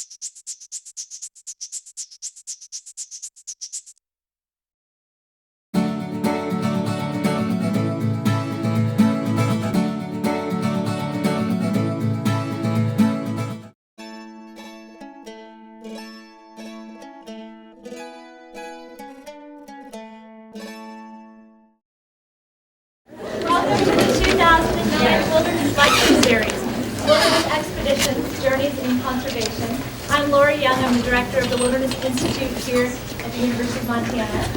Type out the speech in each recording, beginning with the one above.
Welcome to the 2009 Wilderness Lecture Series, Wilderness Expeditions, Journeys in Conservation. I'm Lori Young. I'm the director of the Wilderness Institute here at the University of Montana.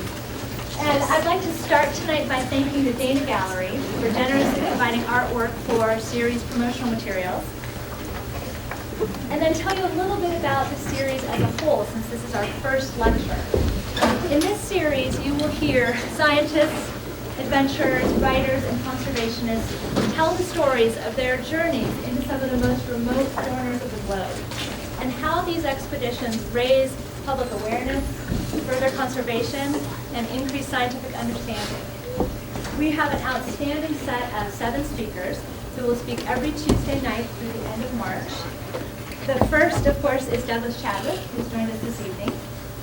And I'd like to start tonight by thanking the Dana Gallery for generously providing artwork for series promotional materials. And then tell you a little bit about the series as a whole, since this is our first lecture. In this series, you will hear scientists, adventurers, writers, and conservationists tell the stories of their journeys into some of the most remote corners of the globe, and how these expeditions raise public awareness, further conservation, and increase scientific understanding. We have an outstanding set of 7 speakers who will speak every Tuesday night through the end of March. The first, of course, is Douglas Chadwick, who's joined us this evening.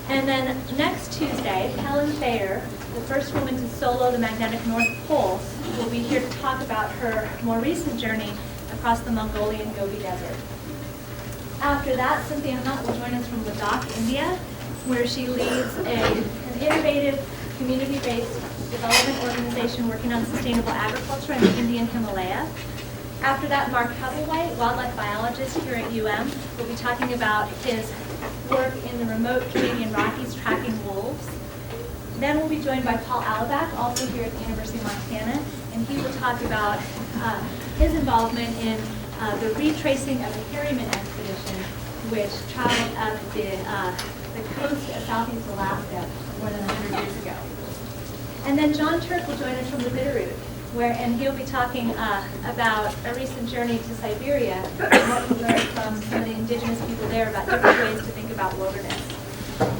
And then next Tuesday, Helen Thayer, the first woman to solo the magnetic North Pole, will be here to talk about her more recent journey across the Mongolian Gobi Desert. After that, Cynthia Hunt will join us from Ladakh, India, where she leads an innovative community-based development organization working on sustainable agriculture in the Indian Himalaya. After that, Mark Hubblewhite, wildlife biologist here at UM, will be talking about his work in the remote Canadian Rockies tracking wolves. Then we'll be joined by Paul Alabak, also here at the University of Montana, and he will talk about his involvement in the retracing of the Harriman expedition, which traveled up the coast of southeast Alaska more than 100 years ago. And then John Turk will join us from the Bitterroot, and he'll be talking about a recent journey to Siberia and what he learned from some of the indigenous people there about different ways to think about wilderness.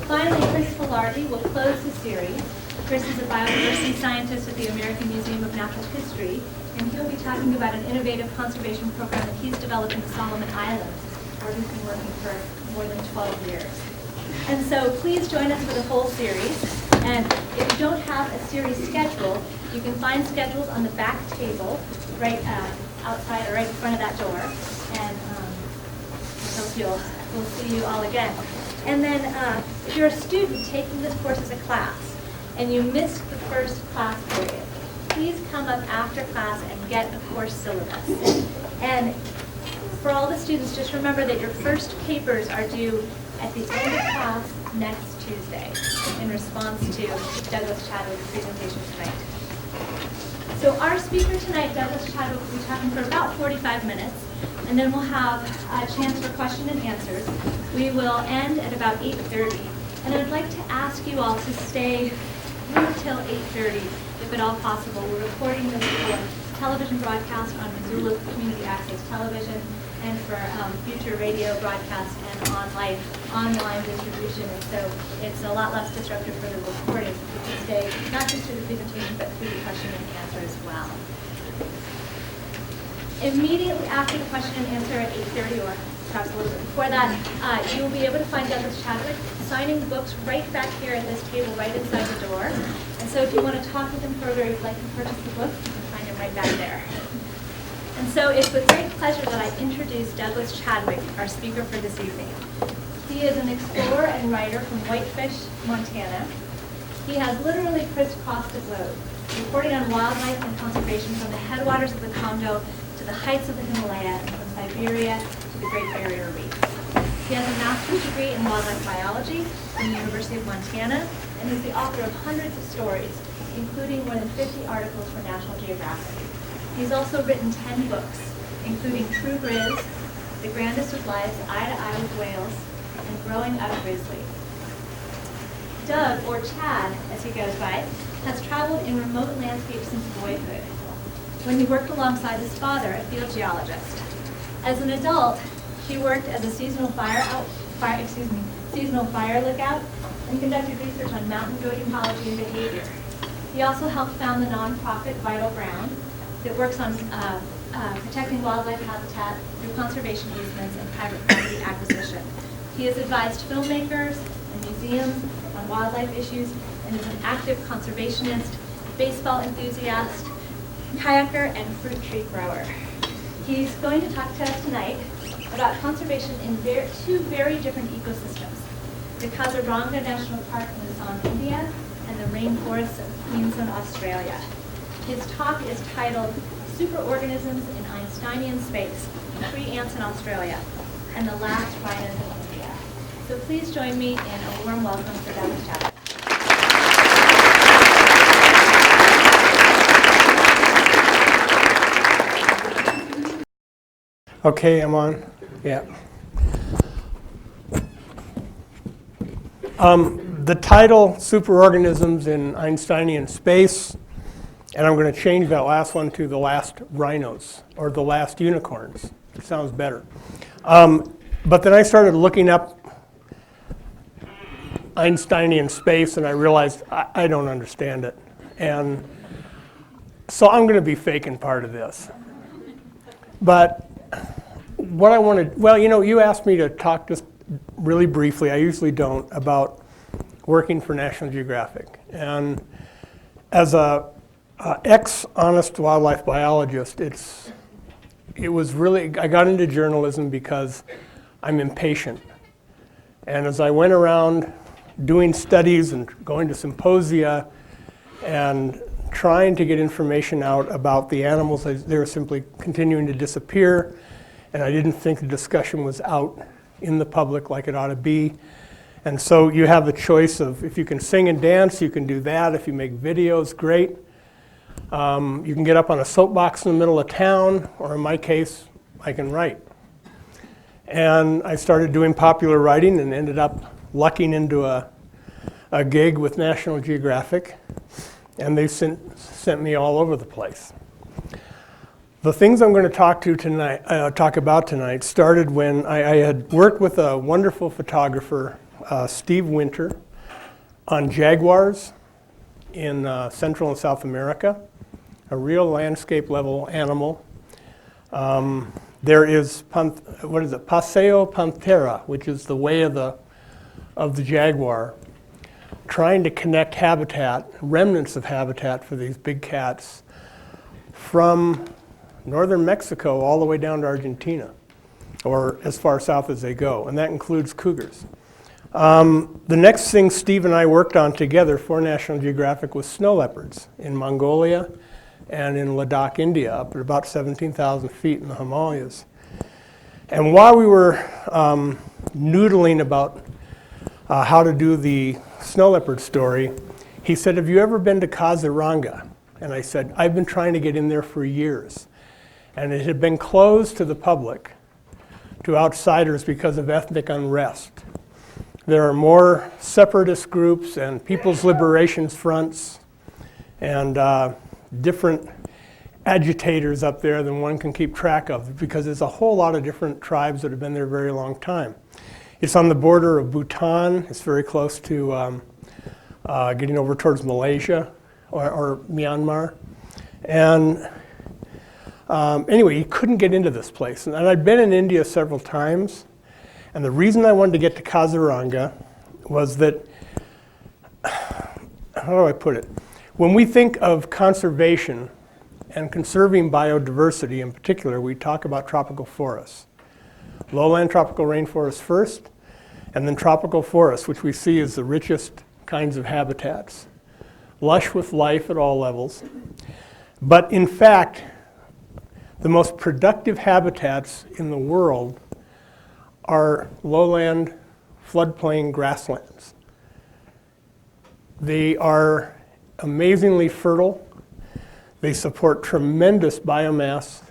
Finally, Chris Filardi will close the series. Chris is a biodiversity scientist at the American Museum of Natural History, and he'll be talking about an innovative conservation program that he's developed in the Solomon Islands, where he's been working for more than 12 years. And so please join us for the whole series. And if you don't have a series schedule, you can find schedules on the back table, right outside or right in front of that door. And I hope we'll see you all again. And then if you're a student taking this course as a class and you missed the first class period, please come up after class and get a course syllabus. And for all the students, just remember that your first papers are due at the end of class next Tuesday in response to Douglas Chadwick's presentation tonight. So our speaker tonight, Douglas Chadwick, will be talking for about 45 minutes, and then we'll have a chance for question and answers. We will end at about 8:30, and I'd like to ask you all to stay through till 8:30, if at all possible. We're recording this for television broadcast on Missoula Community Access Television, and for future radio broadcasts and online distribution. And so it's a lot less disruptive for the recordings if you can stay not just through the presentation, but through the question and answer as well. Immediately after the question and answer at 8:30, or perhaps a little bit before that, you will be able to find Douglas Chadwick signing books right back here at this table, right inside the door. And so if you want to talk with him further, if you'd like to purchase the book, you can find him right back there. And so it's with great pleasure that I introduce Douglas Chadwick, our speaker for this evening. He is an explorer and writer from Whitefish, Montana. He has literally crisscrossed the globe, reporting on wildlife and conservation from the headwaters of the Congo to the heights of the Himalaya, and from Siberia to the Great Barrier Reef. He has a master's degree in wildlife biology from the University of Montana, and is the author of hundreds of stories, including more than 50 articles for National Geographic. He's also written 10 books, including True Grizz, The Grandest of Lives, Eye to Eye with Whales, and Growing Up Grizzly. Doug, or Chad, as he goes by, has traveled in remote landscapes since boyhood, when he worked alongside his father, a field geologist. As an adult, he worked as a seasonal fire lookout and conducted research on mountain goat ecology and behavior. He also helped found the nonprofit Vital Ground that works on protecting wildlife habitat through conservation easements and private property acquisition. He has advised filmmakers and museums on wildlife issues and is an active conservationist, baseball enthusiast, kayaker, and fruit tree grower. He's going to talk to us tonight about conservation in two very different ecosystems, the Kaziranga National Park in Luzon, India, and the rainforests of Queensland, Australia. His talk is titled Superorganisms in Einsteinian Space, Tree Ants in Australia, and the Last Rhinos in India. So please join me in a warm welcome for Dr. Chapman. Okay, I'm on. Yeah. The title, Superorganisms in Einsteinian Space, and I'm going to change that last one to the last rhinos, or the last unicorns. It sounds better. But then I started looking up Einsteinian space, and I realized I don't understand it. And so I'm going to be faking part of this. But what I wanted, well, you asked me to talk just really briefly, I usually don't, about working for National Geographic. And as a ex-honest wildlife biologist, it was really, I got into journalism because I'm impatient. And as I went around doing studies and going to symposia and trying to get information out about the animals, they were simply continuing to disappear. And I didn't think the discussion was out in the public like it ought to be. And so you have the choice of, if you can sing and dance, you can do that. If you make videos, great. You can get up on a soapbox in the middle of town, or in my case, I can write. And I started doing popular writing and ended up lucking into a gig with National Geographic. And they sent me all over the place. The things I'm going to talk about tonight started when I had worked with a wonderful photographer, Steve Winter, on jaguars in Central and South America, a real landscape level animal. There is, Paseo Pantera, which is the way of the jaguar, trying to connect habitat, remnants of habitat for these big cats from northern Mexico all the way down to Argentina, or as far south as they go, and that includes cougars. The next thing Steve and I worked on together for National Geographic was snow leopards in Mongolia and in Ladakh, India, up at about 17,000 feet in the Himalayas. And while we were noodling about how to do the snow leopard story, he said, "Have you ever been to Kaziranga?" And I said, "I've been trying to get in there for years." And it had been closed to the public, to outsiders, because of ethnic unrest. There are more separatist groups and people's liberations fronts and different agitators up there than one can keep track of, because there's a whole lot of different tribes that have been there a very long time. It's on the border of Bhutan. It's very close to getting over towards Malaysia or Myanmar. And anyway, you couldn't get into this place. And I'd been in India several times. And the reason I wanted to get to Kaziranga was that, how do I put it? When we think of conservation and conserving biodiversity in particular, we talk about tropical forests. Lowland tropical rainforests first, and then tropical forests, which we see as the richest kinds of habitats. Lush with life at all levels. But in fact, the most productive habitats in the world are lowland floodplain grasslands. They are amazingly fertile. They support tremendous biomass.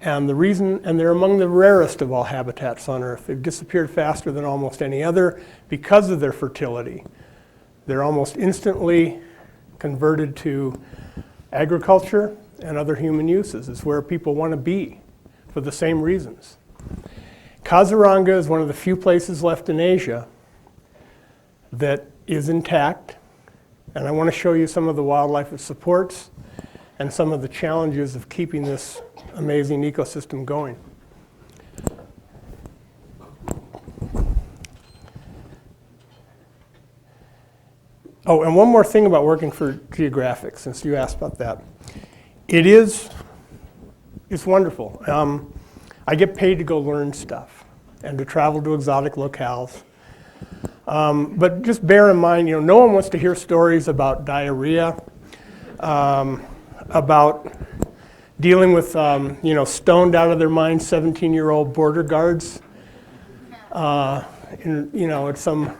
And they're among the rarest of all habitats on Earth. They've disappeared faster than almost any other because of their fertility. They're almost instantly converted to agriculture and other human uses. It's where people want to be for the same reasons. Kaziranga is one of the few places left in Asia that is intact, and I want to show you some of the wildlife it supports and some of the challenges of keeping this amazing ecosystem going. Oh, and one more thing about working for Geographic, since you asked about that. It's wonderful. I get paid to go learn stuff and to travel to exotic locales. But just bear in mind, no one wants to hear stories about diarrhea, about dealing with, stoned out of their mind 17-year-old border guards, at some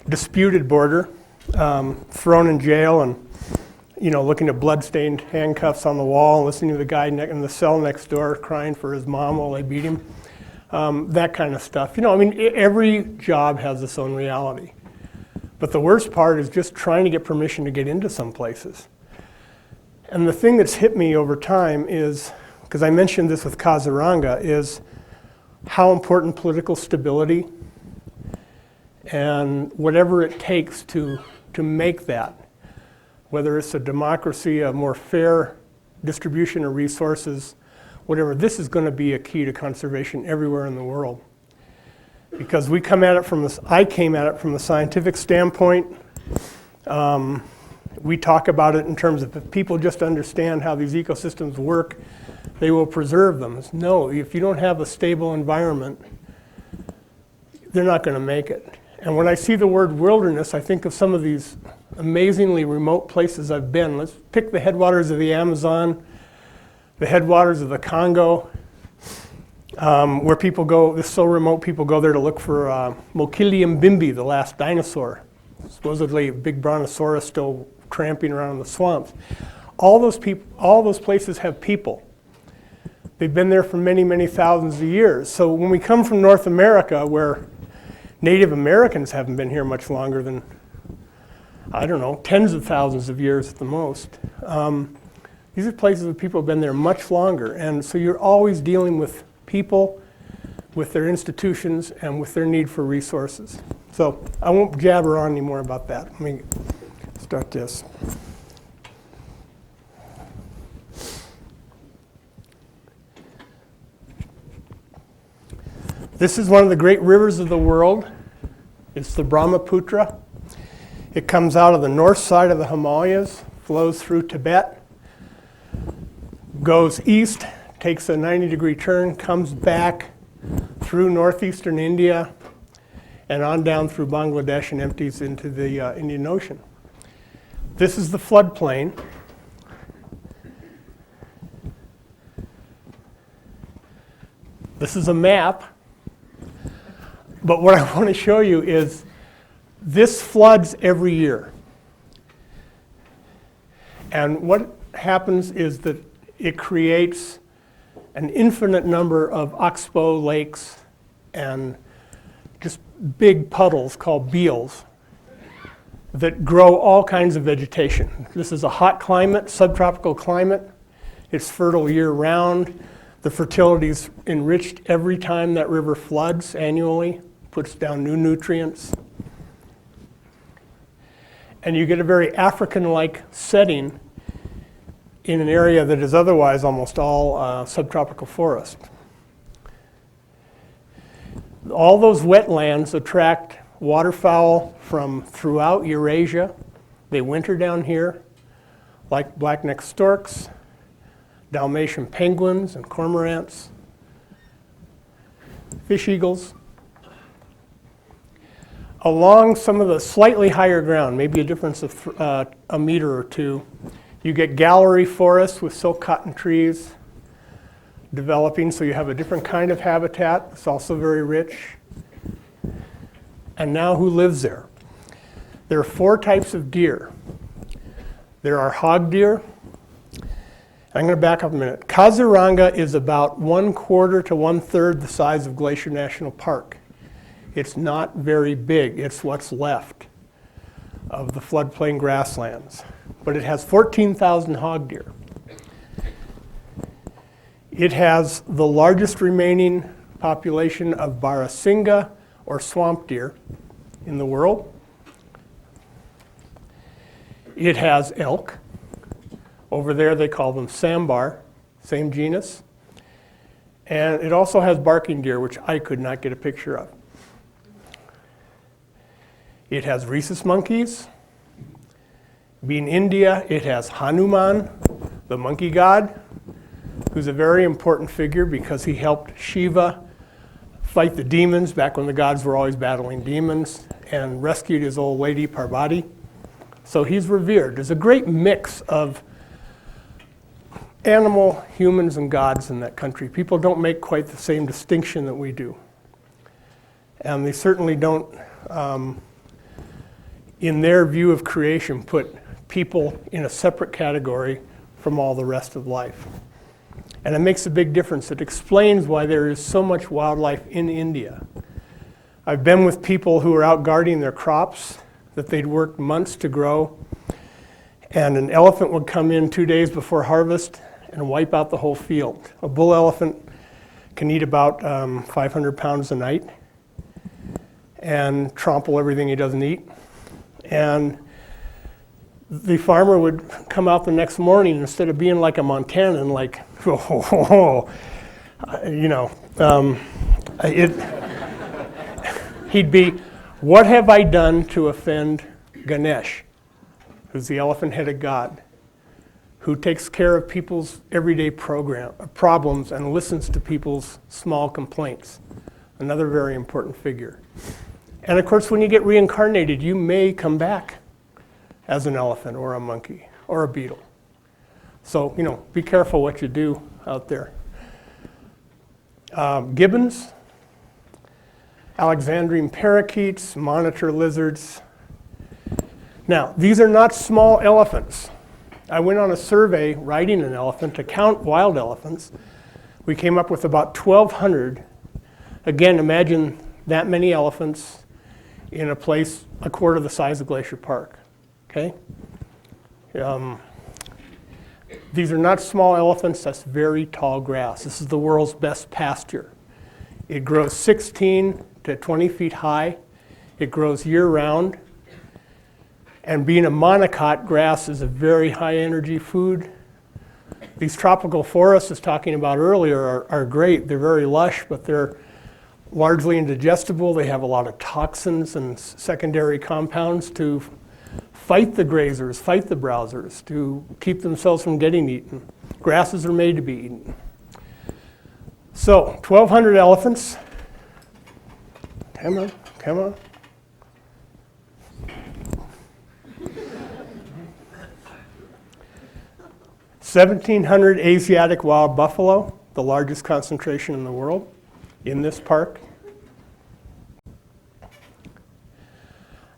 disputed border, thrown in jail and, looking at blood-stained handcuffs on the wall, listening to the guy in the cell next door crying for his mom while they beat him. That kind of stuff. Every job has its own reality. But the worst part is just trying to get permission to get into some places. And the thing that's hit me over time is, because I mentioned this with Kaziranga, is how important political stability and whatever it takes to make that, whether it's a democracy, a more fair distribution of resources, whatever, this is going to be a key to conservation everywhere in the world. Because I came at it from the scientific standpoint. We talk about it in terms of if people just understand how these ecosystems work, they will preserve them. No, if you don't have a stable environment, they're not going to make it. And when I see the word wilderness, I think of some of these amazingly remote places I've been. Let's pick the headwaters of the Amazon, the headwaters of the Congo, where people go, it's so remote, people go there to look for Mokili Mbimbi, the last dinosaur. Supposedly a big brontosaurus still tramping around in the swamps. All those places have people. They've been there for many, many thousands of years. So when we come from North America, where Native Americans haven't been here much longer than, I don't know, tens of thousands of years at the most. These are places where people have been there much longer. And so you're always dealing with people, with their institutions, and with their need for resources. So I won't jabber on anymore about that. Let me start this. This is one of the great rivers of the world. It's the Brahmaputra. It comes out of the north side of the Himalayas, flows through Tibet, goes east, takes a 90-degree turn, comes back through northeastern India and on down through Bangladesh and empties into the Indian Ocean. This is the floodplain. This is a map. But what I want to show you is this floods every year. And what happens is that it creates an infinite number of oxbow lakes and just big puddles called beels that grow all kinds of vegetation. This is a hot climate, subtropical climate. It's fertile year-round. The fertility is enriched every time that river floods annually, puts down new nutrients. And you get a very African-like setting in an area that is otherwise almost all subtropical forest. All those wetlands attract waterfowl from throughout Eurasia. They winter down here, like black-necked storks, Dalmatian penguins and cormorants, fish eagles. Along some of the slightly higher ground, maybe a difference of a meter or two, you get gallery forests with silk cotton trees developing, so you have a different kind of habitat. It's also very rich. And now who lives there? There are 4 types of deer. There are hog deer. I'm going to back up a minute. Kaziranga is about 1/4 to 1/3 the size of Glacier National Park. It's not very big. It's what's left of the floodplain grasslands. But it has 14,000 hog deer. It has the largest remaining population of Barasinga, or swamp deer, in the world. It has elk. Over there they call them sambar, same genus. And it also has barking deer, which I could not get a picture of. It has rhesus monkeys, Being India, it has Hanuman, the monkey god, who's a very important figure because he helped Shiva fight the demons back when the gods were always battling demons and rescued his old lady Parvati. So he's revered. There's a great mix of animal, humans, and gods in that country. People don't make quite the same distinction that we do. And they certainly don't, in their view of creation, put people in a separate category from all the rest of life. And it makes a big difference. It explains why there is so much wildlife in India. I've been with people who are out guarding their crops that they'd worked months to grow, and an elephant would come in 2 days before harvest and wipe out the whole field. A bull elephant can eat about 500 pounds a night and trample everything he doesn't eat. And the farmer would come out the next morning, instead of being like a Montanan, like, he'd be, what have I done to offend Ganesh, who's the elephant-headed god, who takes care of people's everyday problems and listens to people's small complaints. Another very important figure. And of course, when you get reincarnated, you may come back as an elephant or a monkey or a beetle. So, be careful what you do out there. Gibbons, Alexandrine parakeets, monitor lizards. Now, these are not small elephants. I went on a survey riding an elephant to count wild elephants. We came up with about 1,200. Again, imagine that many elephants in a place a quarter the size of Glacier Park. Okay? These are not small elephants, that's very tall grass. This is the world's best pasture. It grows 16 to 20 feet high. It grows year-round. And being a monocot, grass is a very high-energy food. These tropical forests I was talking about earlier are great. They're very lush, but they're largely indigestible. They have a lot of toxins and secondary compounds to fight the grazers, fight the browsers, to keep themselves from getting eaten. Grasses are made to be eaten. So, 1,200 elephants. Come on, come on. (1,700 Asiatic wild buffalo, the largest concentration in the world, in this park.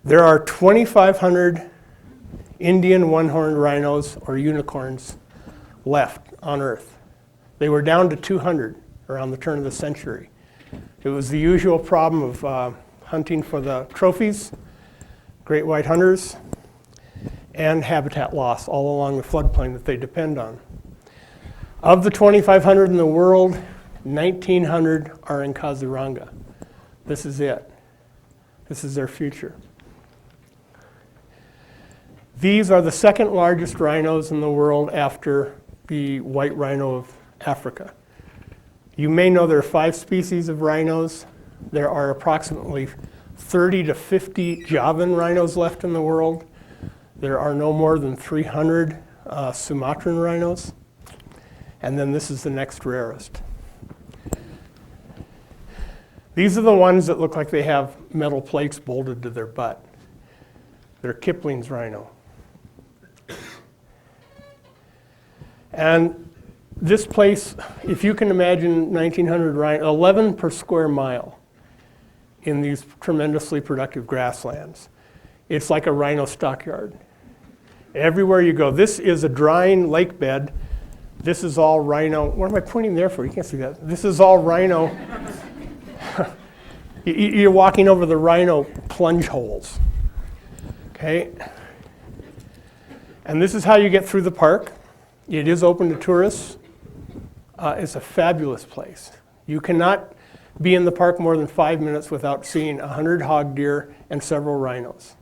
There are 2,500 Indian one-horned rhinos or unicorns left on Earth. They were down to 200 around the turn of the century. It was the usual problem of hunting for the trophies, great white hunters, and habitat loss all along the floodplain that they depend on. Of the 2,500 in the world, 1,900 are in Kaziranga. This is it. This is their future. These are the second largest rhinos in the world after the white rhino of Africa. You may know there are 5 species of rhinos. There are approximately 30 to 50 Javan rhinos left in the world. There are no more than 300 Sumatran rhinos. And then this is the next rarest. These are the ones that look like they have metal plates bolted to their butt. They're Kipling's rhino. And this place, if you can imagine 1,900 rhino, 11 per square mile in these tremendously productive grasslands. It's like a rhino stockyard. Everywhere you go. This is a drying lake bed. This is all rhino. What am I pointing there for? You can't see that. This is all rhino. You're walking over the rhino plunge holes. Okay? And this is how you get through the park. It is open to tourists. It's a fabulous place. You cannot be in the park more than 5 minutes without seeing 100 hog deer and several rhinos.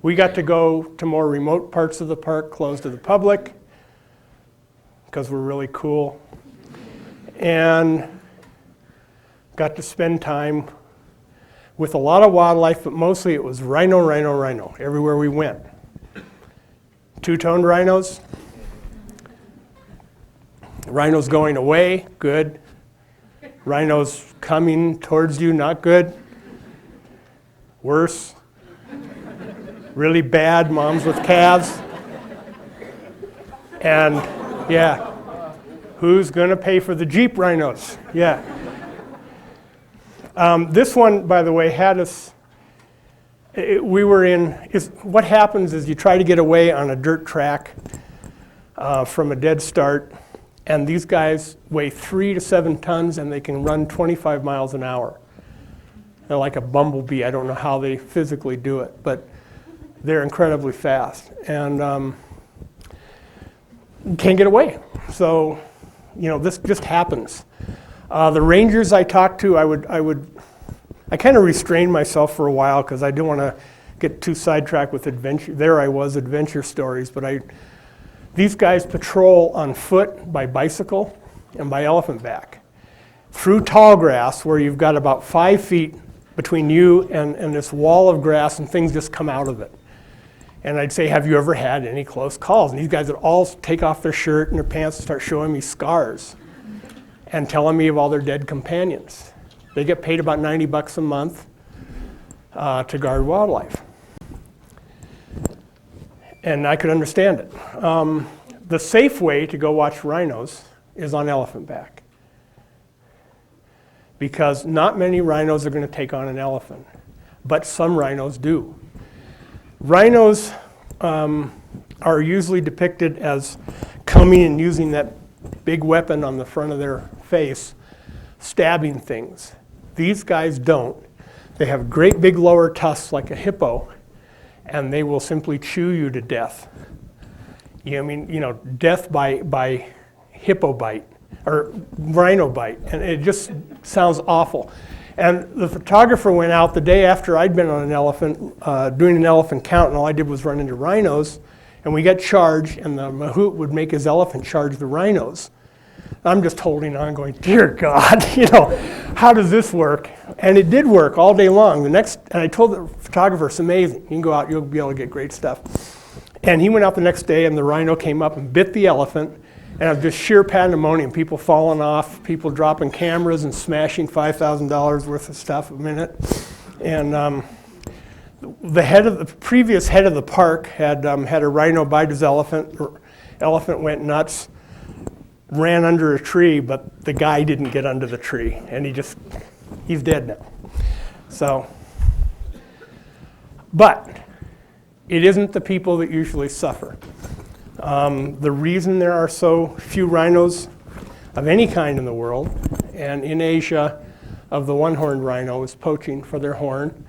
We got to go to more remote parts of the park, closed to the public, because we're really cool. And got to spend time with a lot of wildlife, but mostly it was rhino, rhino, rhino, everywhere we went. Two-toned rhinos. Rhinos going away, good. Rhinos coming towards you, not good. Worse. Really bad, moms with calves. And yeah, who's gonna pay for the Jeep rhinos? Yeah. This one, by the way, had us, what happens is you try to get away on a dirt track from a dead start, and these guys weigh 3 to 7 tons and they can run 25 miles an hour. They're like a bumblebee. I don't know how they physically do it, but they're incredibly fast. And can't get away. So, this just happens. The rangers I talked to, I kind of restrained myself for a while because I didn't want to get too sidetracked with adventure stories, but these guys patrol on foot, by bicycle, and by elephant back. Through tall grass where you've got about 5 feet between you and this wall of grass and things just come out of it. And I'd say, have you ever had any close calls? And these guys would all take off their shirt and their pants and start showing me scars and telling me of all their dead companions. They get paid about $90 a month to guard wildlife. And I could understand it. The safe way to go watch rhinos is on elephant back, because not many rhinos are going to take on an elephant, but some rhinos do. Rhinos are usually depicted as coming and using that big weapon on the front of their face, stabbing things. These guys don't. They have great big lower tusks like a hippo, and they will simply chew you to death. Death by hippo bite or rhino bite, and it just sounds awful. And the photographer went out the day after I'd been on an elephant, doing an elephant count, and all I did was run into rhinos, and we got charged, and the mahout would make his elephant charge the rhinos. I'm just holding on going, dear God, how does this work? And it did work all day long. And I told the photographer, it's amazing. You can go out, you'll be able to get great stuff. And he went out the next day, and the rhino came up and bit the elephant, and it was just sheer pandemonium, people falling off, people dropping cameras and smashing $5,000 worth of stuff a minute. And the previous head of the park had a rhino bite his elephant. The elephant went nuts, ran under a tree, but the guy didn't get under the tree, and he's dead now. So, but it isn't the people that usually suffer. The reason there are so few rhinos of any kind in the world, and in Asia, of the one-horned rhino, is poaching for their horn,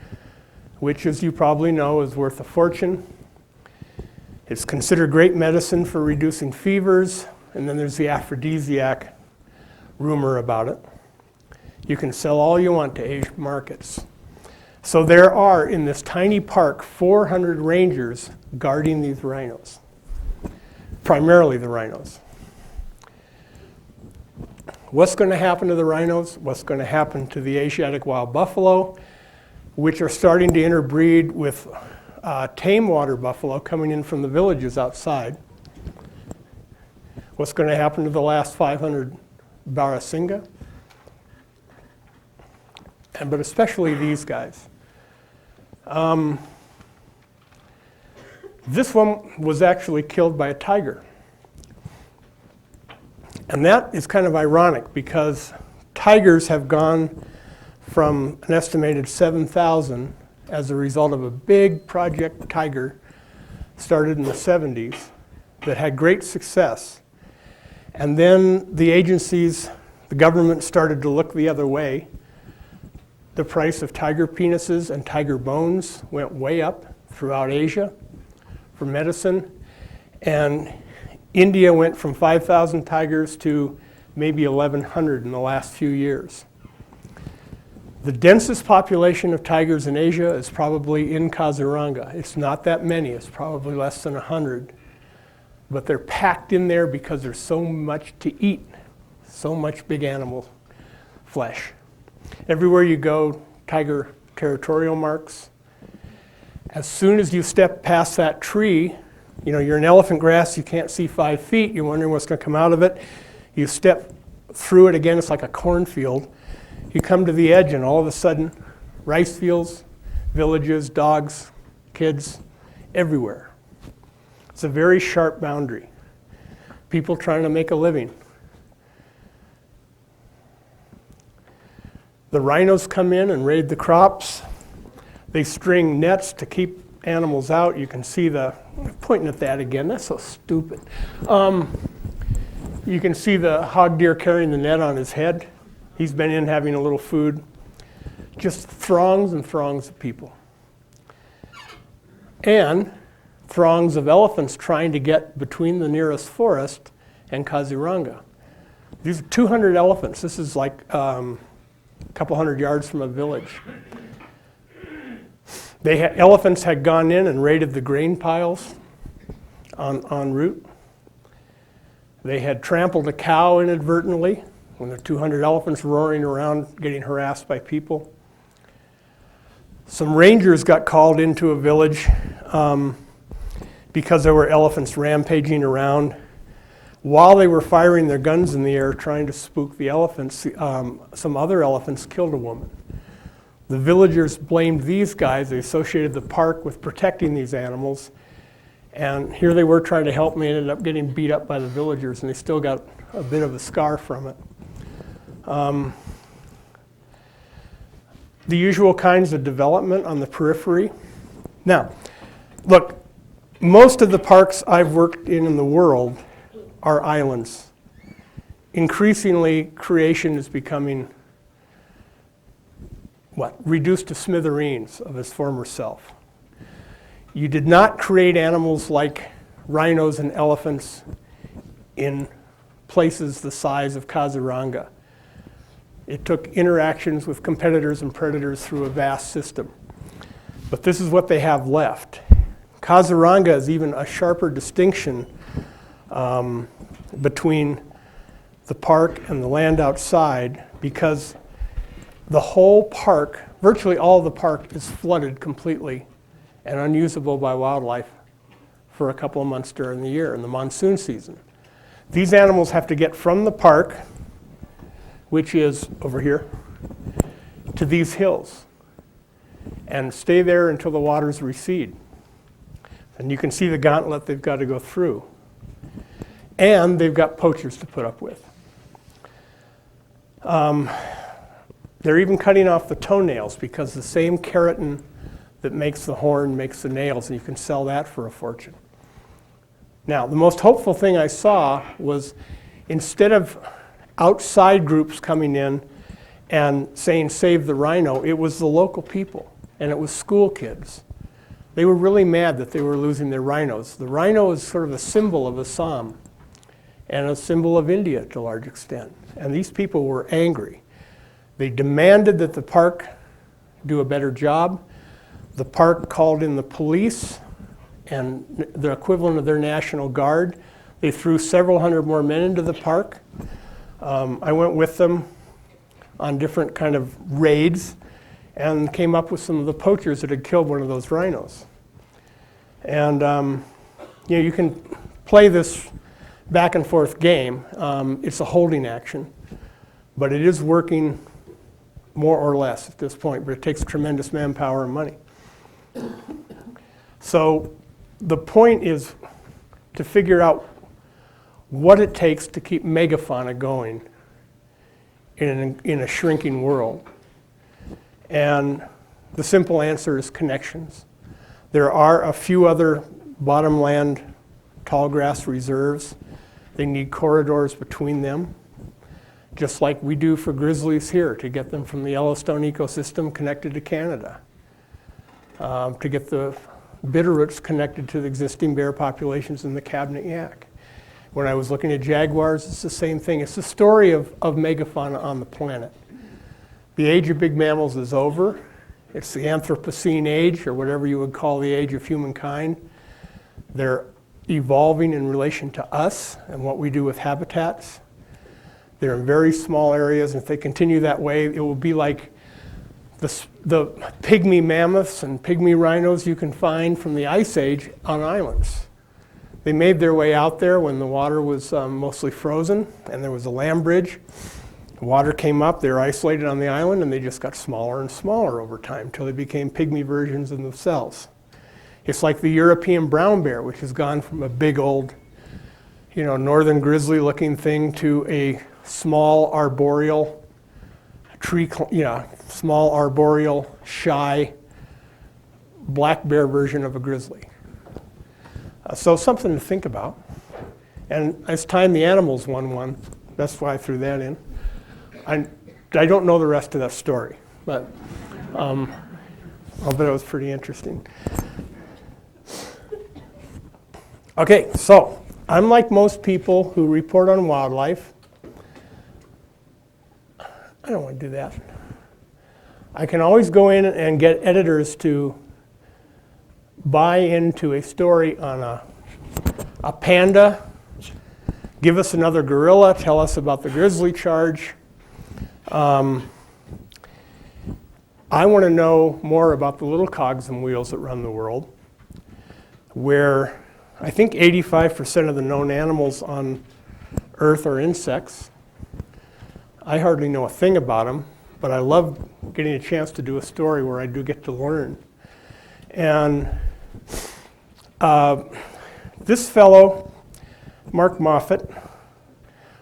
which, as you probably know, is worth a fortune. It's considered great medicine for reducing fevers, and then there's the aphrodisiac rumor about it. You can sell all you want to Asian markets. So there are, in this tiny park, 400 rangers guarding these rhinos. Primarily the rhinos. What's going to happen to the rhinos? What's going to happen to the Asiatic wild buffalo, which are starting to interbreed with tame water buffalo coming in from the villages outside? What's going to happen to the last 500 Barasinga? But especially these guys. This one was actually killed by a tiger. And that is kind of ironic because tigers have gone from an estimated 7,000 as a result of a big Project Tiger started in the 70s that had great success. And then the agencies, the government started to look the other way. The price of tiger penises and tiger bones went way up throughout Asia for medicine. And India went from 5,000 tigers to maybe 1,100 in the last few years. The densest population of tigers in Asia is probably in Kaziranga. It's not that many, it's probably less than 100. But they're packed in there because there's so much to eat, so much big animal flesh. Everywhere you go, tiger territorial marks. As soon as you step past that tree, You know, you're in elephant grass, you can't see 5 feet, you're wondering what's going to come out of it. You step through it again, it's like a cornfield. You come to the edge and all of a sudden, rice fields, villages, dogs, kids, everywhere. It's a very sharp boundary. People trying to make a living. The rhinos come in and raid the crops. They string nets to keep animals out. You can see I'm pointing at that again, that's so stupid. You can see the hog deer carrying the net on his head. He's been in having a little food. Just throngs and throngs of people. And throngs of elephants trying to get between the nearest forest and Kaziranga. These are 200 elephants. This is like a couple hundred yards from a village. Elephants had gone in and raided the grain piles en route. They had trampled a cow inadvertently when the 200 elephants roaring around getting harassed by people. Some rangers got called into a village because there were elephants rampaging around. While they were firing their guns in the air trying to spook the elephants, some other elephants killed a woman. The villagers blamed these guys. They associated the park with protecting these animals. And here they were trying to help me, ended up getting beat up by the villagers, and they still got a bit of a scar from it. The usual kinds of development on the periphery. Now, look, most of the parks I've worked in the world are islands. Increasingly, creation is becoming reduced to smithereens of its former self. You did not create animals like rhinos and elephants in places the size of Kaziranga. It took interactions with competitors and predators through a vast system. But this is what they have left. Kaziranga is even a sharper distinction between the park and the land outside, because the whole park, virtually all of the park, is flooded completely and unusable by wildlife for a couple of months during the year in the monsoon season. These animals have to get from the park, which is over here, to these hills and stay there until the waters recede. And you can see the gauntlet they've got to go through. And they've got poachers to put up with. They're even cutting off the toenails because the same keratin that makes the horn makes the nails, and you can sell that for a fortune. Now, the most hopeful thing I saw was, instead of outside groups coming in and saying save the rhino, it was the local people, and it was school kids. They were really mad that they were losing their rhinos. The rhino is sort of a symbol of Assam and a symbol of India to a large extent. And these people were angry. They demanded that the park do a better job. The park called in the police and the equivalent of their National Guard. They threw several hundred more men into the park. I went with them on different kind of raids and came up with some of the poachers that had killed one of those rhinos. And you can play this back and forth game. It's a holding action, but it is working more or less at this point, but it takes tremendous manpower and money. So the point is to figure out what it takes to keep megafauna going in a shrinking world. And the simple answer is connections. There are a few other bottomland tallgrass reserves. They need corridors between them, just like we do for grizzlies here, to get them from the Yellowstone ecosystem connected to Canada, to get the bitterroots connected to the existing bear populations in the Cabinet Yaak. When I was looking at jaguars, it's the same thing. It's the story of megafauna on the planet. The age of big mammals is over. It's the Anthropocene age, or whatever you would call the age of humankind. They're evolving in relation to us and what we do with habitats. They're in very small areas, and if they continue that way, it will be like the pygmy mammoths and pygmy rhinos you can find from the Ice Age on islands. They made their way out there when the water was mostly frozen and there was a land bridge. The water came up, they were isolated on the island, and they just got smaller and smaller over time until they became pygmy versions of themselves. It's like the European brown bear, which has gone from a big old, northern grizzly looking thing to a small arboreal shy black bear version of a grizzly. So something to think about. And it's time the animals won one. That's why I threw that in. I don't know the rest of that story, but I'll bet it was pretty interesting. Okay, so unlike most people who report on wildlife, I don't want to do that. I can always go in and get editors to buy into a story on a panda, give us another gorilla, tell us about the grizzly charge. I want to know more about the little cogs and wheels that run the world, where I think 85% of the known animals on Earth are insects. I hardly know a thing about them, but I love getting a chance to do a story where I do get to learn. And this fellow, Mark Moffett,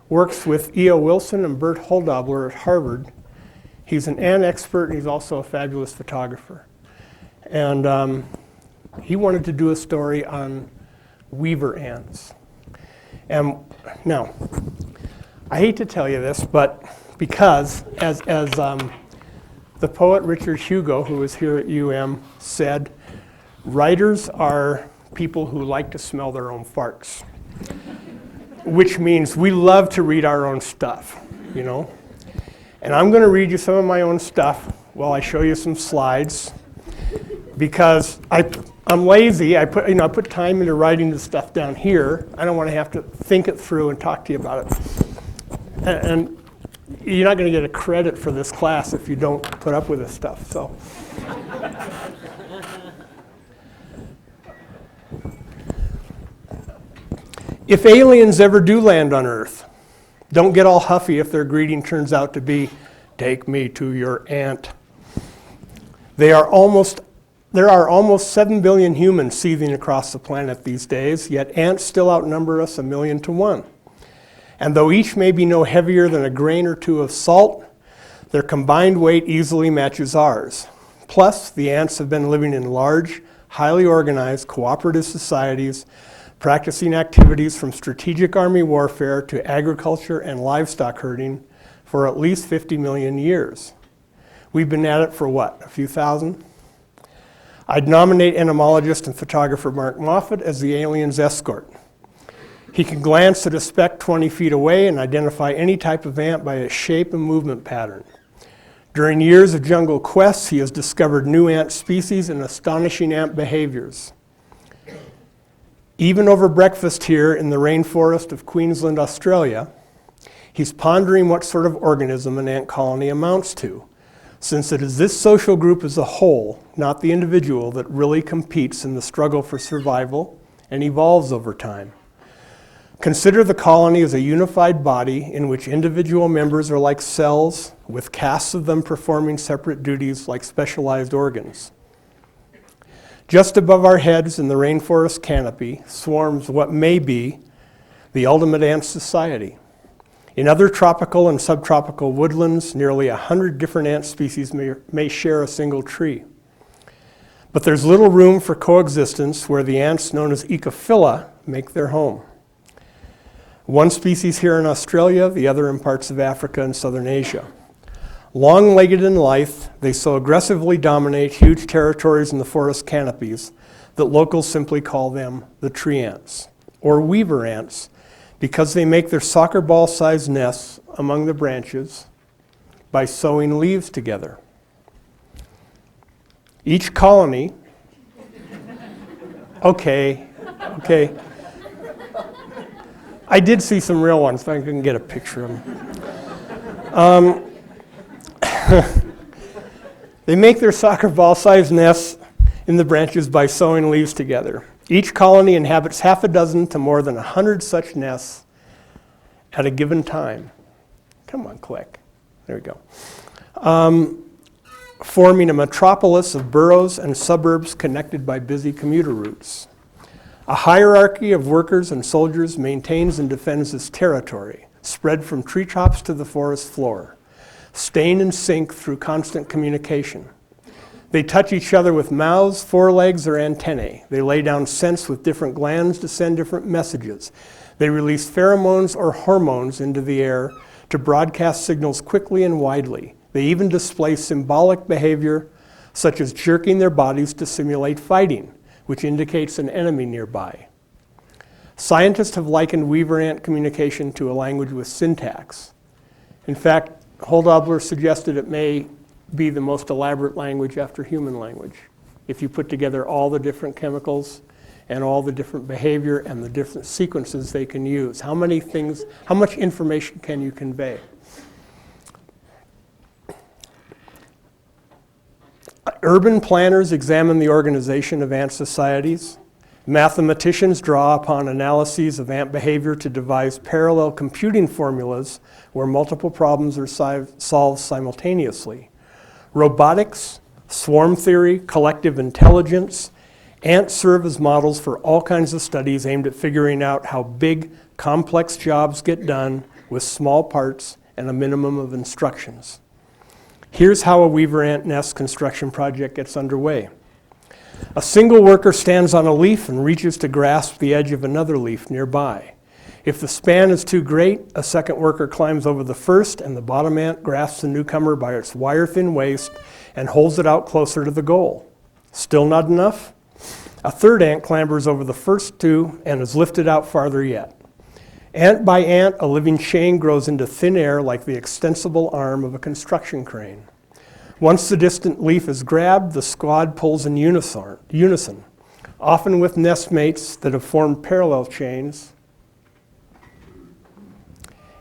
works with E.O. Wilson and Bert Holdobler at Harvard. He's an ant expert, and he's also a fabulous photographer. And he wanted to do a story on weaver ants. And now, I hate to tell you this, but because, as the poet Richard Hugo, who was here at UM, said, writers are people who like to smell their own farts, which means we love to read our own stuff, And I'm going to read you some of my own stuff while I show you some slides, because I'm lazy. I put time into writing the stuff down here. I don't want to have to think it through and talk to you about it. And you're not going to get a credit for this class if you don't put up with this stuff. So. If aliens ever do land on Earth, don't get all huffy if their greeting turns out to be, "Take me to your ant." There are almost 7 billion humans seething across the planet these days, yet ants still outnumber us 1,000,000 to 1. And though each may be no heavier than a grain or two of salt, their combined weight easily matches ours. Plus, the ants have been living in large, highly organized, cooperative societies, practicing activities from strategic army warfare to agriculture and livestock herding for at least 50 million years. We've been at it for what, a few thousand? I'd nominate entomologist and photographer Mark Moffett as the alien's escort. He can glance at a speck 20 feet away and identify any type of ant by its shape and movement pattern. During years of jungle quests, he has discovered new ant species and astonishing ant behaviors. Even over breakfast here in the rainforest of Queensland, Australia, he's pondering what sort of organism an ant colony amounts to, since it is this social group as a whole, not the individual, that really competes in the struggle for survival and evolves over time. Consider the colony as a unified body in which individual members are like cells, with casts of them performing separate duties like specialized organs. Just above our heads in the rainforest canopy swarms what may be the ultimate ant society. In other tropical and subtropical woodlands, nearly 100 different ant species may share a single tree. But there's little room for coexistence where the ants known as Ecophylla make their home. One species here in Australia, the other in parts of Africa and southern Asia. Long-legged in life, they so aggressively dominate huge territories in the forest canopies that locals simply call them the tree ants, or weaver ants, because they make their soccer ball-sized nests among the branches by sewing leaves together. Each colony, okay. I did see some real ones, but I couldn't get a picture of them. They make their soccer ball-sized nests in the branches by sewing leaves together. Each colony inhabits half a dozen to more than 100 such nests at a given time. Come on, click. There we go. Forming a metropolis of boroughs and suburbs connected by busy commuter routes. A hierarchy of workers and soldiers maintains and defends this territory, spread from treetops to the forest floor, staying in sync through constant communication. They touch each other with mouths, forelegs, or antennae. They lay down scents with different glands to send different messages. They release pheromones or hormones into the air to broadcast signals quickly and widely. They even display symbolic behavior, such as jerking their bodies to simulate fighting, which indicates an enemy nearby. Scientists have likened weaver ant communication to a language with syntax. In fact, Holdobler suggested it may be the most elaborate language after human language, if you put together all the different chemicals and all the different behavior and the different sequences they can use. How much information can you convey? Urban planners examine the organization of ant societies. Mathematicians draw upon analyses of ant behavior to devise parallel computing formulas where multiple problems are solved simultaneously. Robotics, swarm theory, collective intelligence, ants serve as models for all kinds of studies aimed at figuring out how big, complex jobs get done with small parts and a minimum of instructions. Here's how a weaver ant nest construction project gets underway. A single worker stands on a leaf and reaches to grasp the edge of another leaf nearby. If the span is too great, a second worker climbs over the first, and the bottom ant grasps the newcomer by its wire-thin waist and holds it out closer to the goal. Still not enough? A third ant clambers over the first two and is lifted out farther yet. Ant by ant, a living chain grows into thin air like the extensible arm of a construction crane. Once the distant leaf is grabbed, the squad pulls in unison, often with nest mates that have formed parallel chains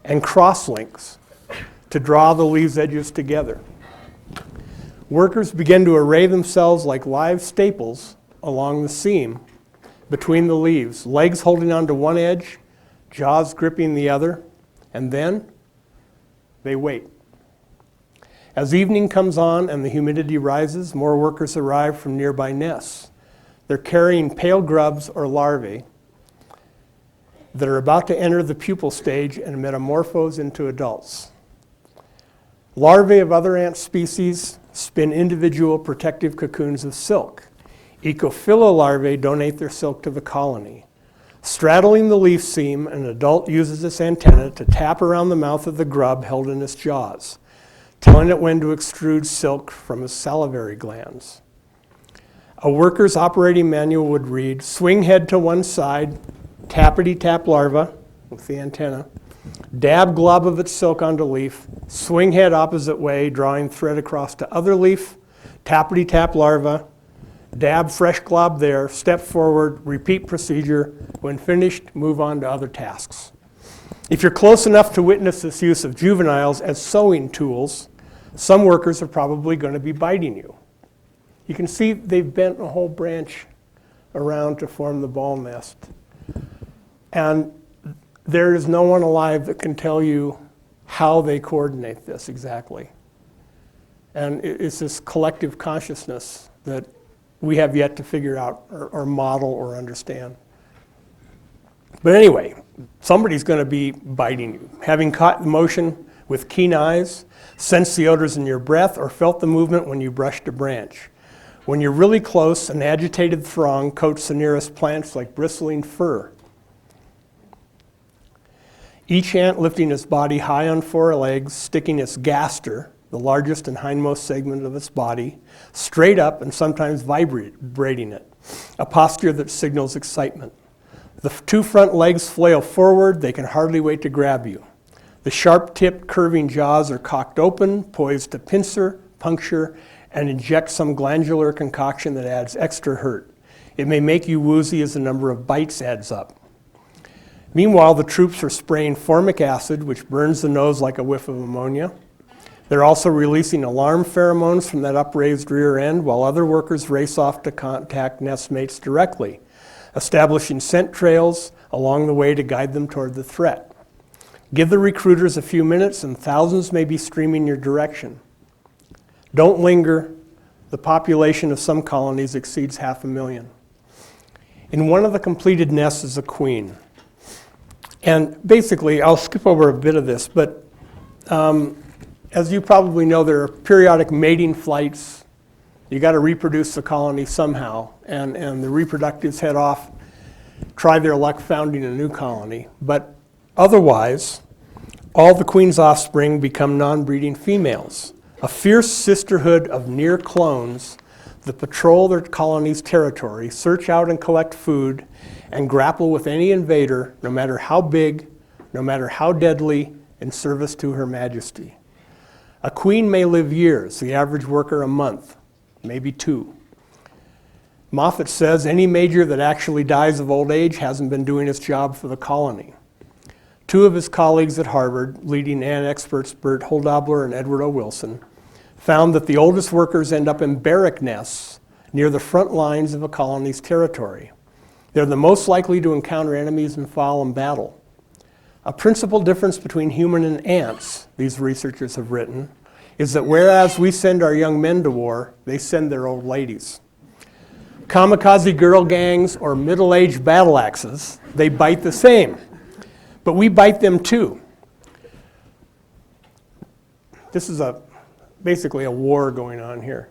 and cross-links to draw the leaves' edges together. Workers begin to array themselves like live staples along the seam between the leaves, legs holding onto one edge, jaws gripping the other, and then they wait. As evening comes on and the humidity rises, more workers arrive from nearby nests. They're carrying pale grubs or larvae that are about to enter the pupal stage and metamorphose into adults. Larvae of other ant species spin individual protective cocoons of silk. Ecophila larvae donate their silk to the colony. Straddling the leaf seam, an adult uses its antenna to tap around the mouth of the grub held in its jaws, telling it when to extrude silk from its salivary glands. A worker's operating manual would read, swing head to one side, tappity-tap larva with the antenna, dab glob of its silk onto leaf, swing head opposite way, drawing thread across to other leaf, tappity-tap larva, dab fresh glob there, step forward, repeat procedure. When finished, move on to other tasks. If you're close enough to witness this use of juveniles as sewing tools, some workers are probably going to be biting you. You can see they've bent a whole branch around to form the ball nest. And there is no one alive that can tell you how they coordinate this exactly. And it's this collective consciousness that we have yet to figure out or model or understand. But anyway, somebody's going to be biting you. Having caught the motion with keen eyes, sensed the odors in your breath, or felt the movement when you brushed a branch. When you're really close, an agitated throng coats the nearest plants like bristling fur. Each ant lifting its body high on four legs, sticking its gaster, the largest and hindmost segment of its body, straight up and sometimes vibrating it, a posture that signals excitement. The two front legs flail forward, they can hardly wait to grab you. The sharp-tipped, curving jaws are cocked open, poised to pincer, puncture, and inject some glandular concoction that adds extra hurt. It may make you woozy as the number of bites adds up. Meanwhile, the troops are spraying formic acid, which burns the nose like a whiff of ammonia. They're also releasing alarm pheromones from that upraised rear end, while other workers race off to contact nest mates directly. establishing scent trails along the way to guide them toward the threat. Give the recruiters a few minutes and thousands may be streaming your direction. Don't linger. The population of some colonies exceeds 500,000. In one of the completed nests is a queen. And basically, I'll skip over a bit of this, but as you probably know, there are periodic mating flights. You got to reproduce the colony somehow, and the reproductives head off, try their luck founding a new colony. But otherwise, all the queen's offspring become non-breeding females, a fierce sisterhood of near clones that patrol their colony's territory, search out and collect food, and grapple with any invader, no matter how big, no matter how deadly, in service to Her Majesty. A queen may live years, the average worker a month, maybe 2. Moffat says any major that actually dies of old age hasn't been doing his job for the colony. 2 of his colleagues at Harvard, leading ant experts Bert Holdobler and Edward O. Wilson, found that the oldest workers end up in barrack nests near the front lines of a colony's territory. They're the most likely to encounter enemies and fall in battle. A principal difference between human and ants, these researchers have written, is that whereas we send our young men to war, they send their old ladies. Kamikaze girl gangs or middle-aged battle axes, they bite the same. But we bite them too. This is basically a war going on here.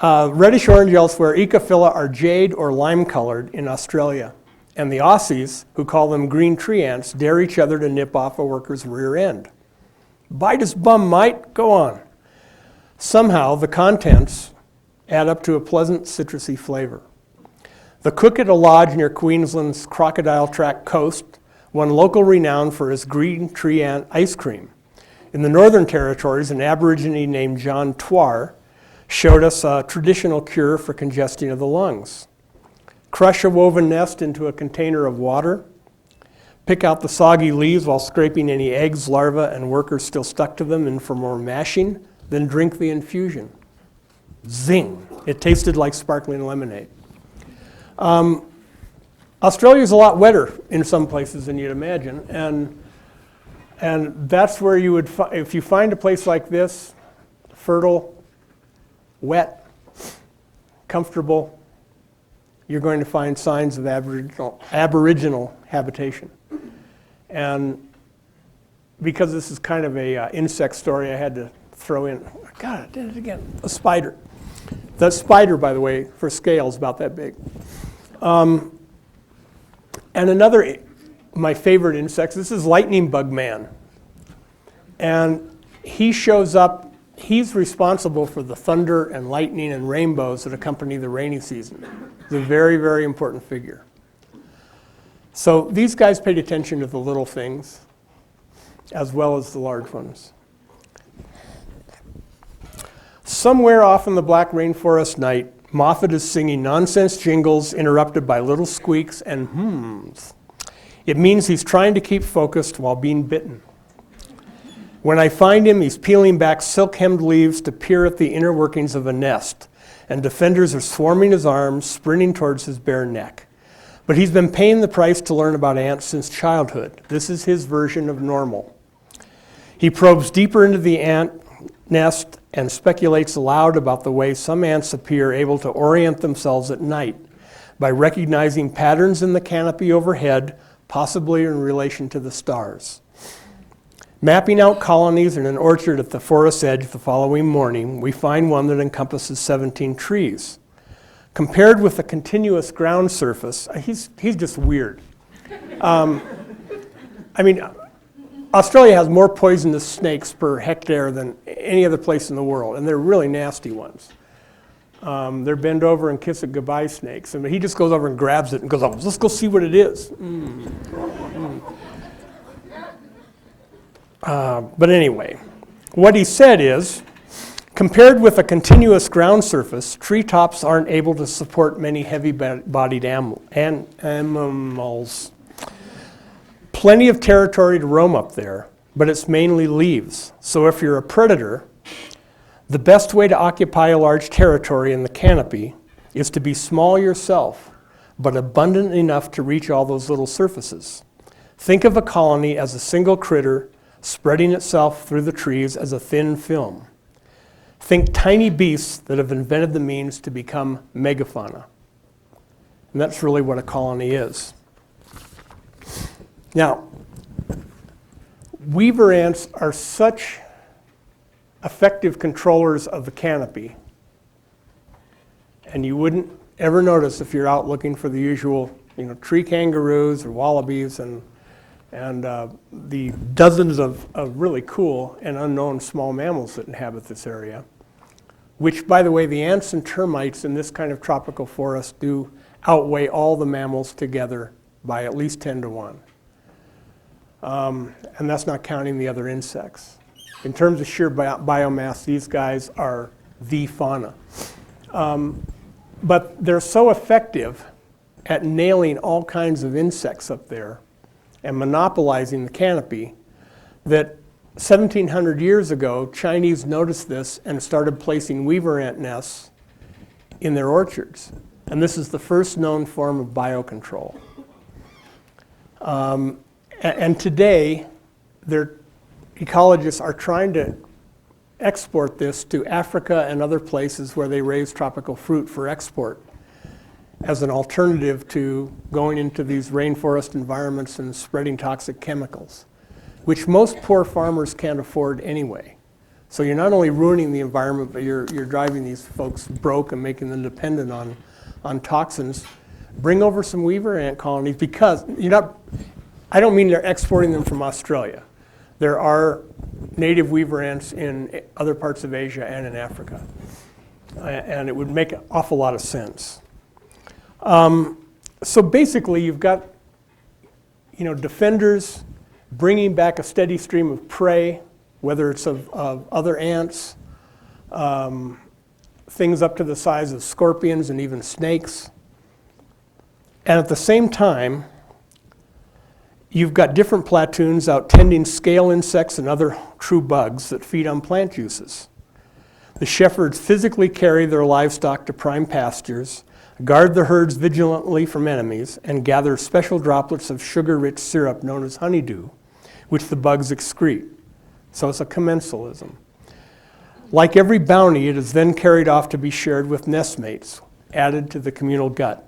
Reddish orange elsewhere, Ecophylla are jade or lime colored in Australia. And the Aussies, who call them green tree ants, dare each other to nip off a worker's rear end. Bite his bum, mate, go on. Somehow the contents add up to a pleasant citrusy flavor. The cook at a lodge near Queensland's Crocodile Track coast won local renown for his green tree ant ice cream. In the Northern Territories, an Aborigine named John Twar showed us a traditional cure for congestion of the lungs. Crush a woven nest into a container of water, pick out the soggy leaves while scraping any eggs, larvae, and workers still stuck to them in for more mashing, then drink the infusion. Zing! It tasted like sparkling lemonade. Australia's a lot wetter in some places than you'd imagine, and that's where you would, if you find a place like this, fertile, wet, comfortable, you're going to find signs of aboriginal habitation. And because this is kind of a insect story, I had to throw in, God, I did it again, a spider. That spider, by the way, for scale is about that big. And another, my favorite insects, this is lightning bug man. And he shows up, he's responsible for the thunder and lightning and rainbows that accompany the rainy season. He's a very, very important figure. So these guys paid attention to the little things as well as the large ones. Somewhere off in the black rainforest night, Moffat is singing nonsense jingles interrupted by little squeaks and hums. It means he's trying to keep focused while being bitten. When I find him, he's peeling back silk-hemmed leaves to peer at the inner workings of a nest, and defenders are swarming his arms, sprinting towards his bare neck. But he's been paying the price to learn about ants since childhood. This is his version of normal. He probes deeper into the ant nest and speculates aloud about the way some ants appear able to orient themselves at night by recognizing patterns in the canopy overhead, possibly in relation to the stars. Mapping out colonies in an orchard at the forest edge the following morning, we find one that encompasses 17 trees. Compared with the continuous ground surface, he's just weird. I mean, Australia has more poisonous snakes per hectare than any other place in the world, and they're really nasty ones. They're bend over and kiss it goodbye snakes. I mean, he just goes over and grabs it and goes, oh, let's go see what it is. But anyway, what he said is, compared with a continuous ground surface, treetops aren't able to support many heavy-bodied animals. Plenty of territory to roam up there, but it's mainly leaves. So if you're a predator, The best way to occupy a large territory in the canopy is to be small yourself, but abundant enough to reach all those little surfaces. Think of a colony as a single critter spreading itself through the trees as a thin film. Think tiny beasts that have invented the means to become megafauna. And that's really what a colony is. Now, weaver ants are such effective controllers of the canopy, and you wouldn't ever notice if you're out looking for the usual, tree kangaroos or wallabies and the dozens of really cool and unknown small mammals that inhabit this area, which, by the way, the ants and termites in this kind of tropical forest do outweigh all the mammals together by at least 10 to 1. And that's not counting the other insects. In terms of sheer biomass, these guys are the fauna. But they're so effective at nailing all kinds of insects up there and monopolizing the canopy that 1,700 years ago, Chinese noticed this and started placing weaver ant nests in their orchards. And this is the first known form of biocontrol. And today, their ecologists are trying to export this to Africa and other places where they raise tropical fruit for export as an alternative to going into these rainforest environments and spreading toxic chemicals, which most poor farmers can't afford anyway. So you're not only ruining the environment, but you're driving these folks broke and making them dependent on toxins. Bring over some weaver ant colonies, because I don't mean they're exporting them from Australia. There are native weaver ants in other parts of Asia and in Africa. And it would make an awful lot of sense. So basically, you've got defenders bringing back a steady stream of prey, whether it's of other ants, things up to the size of scorpions and even snakes. And at the same time, you've got different platoons out tending scale insects and other true bugs that feed on plant juices. The shepherds physically carry their livestock to prime pastures, guard the herds vigilantly from enemies, and gather special droplets of sugar-rich syrup known as honeydew, which the bugs excrete. So it's a commensalism. Like every bounty, it is then carried off to be shared with nestmates, added to the communal gut.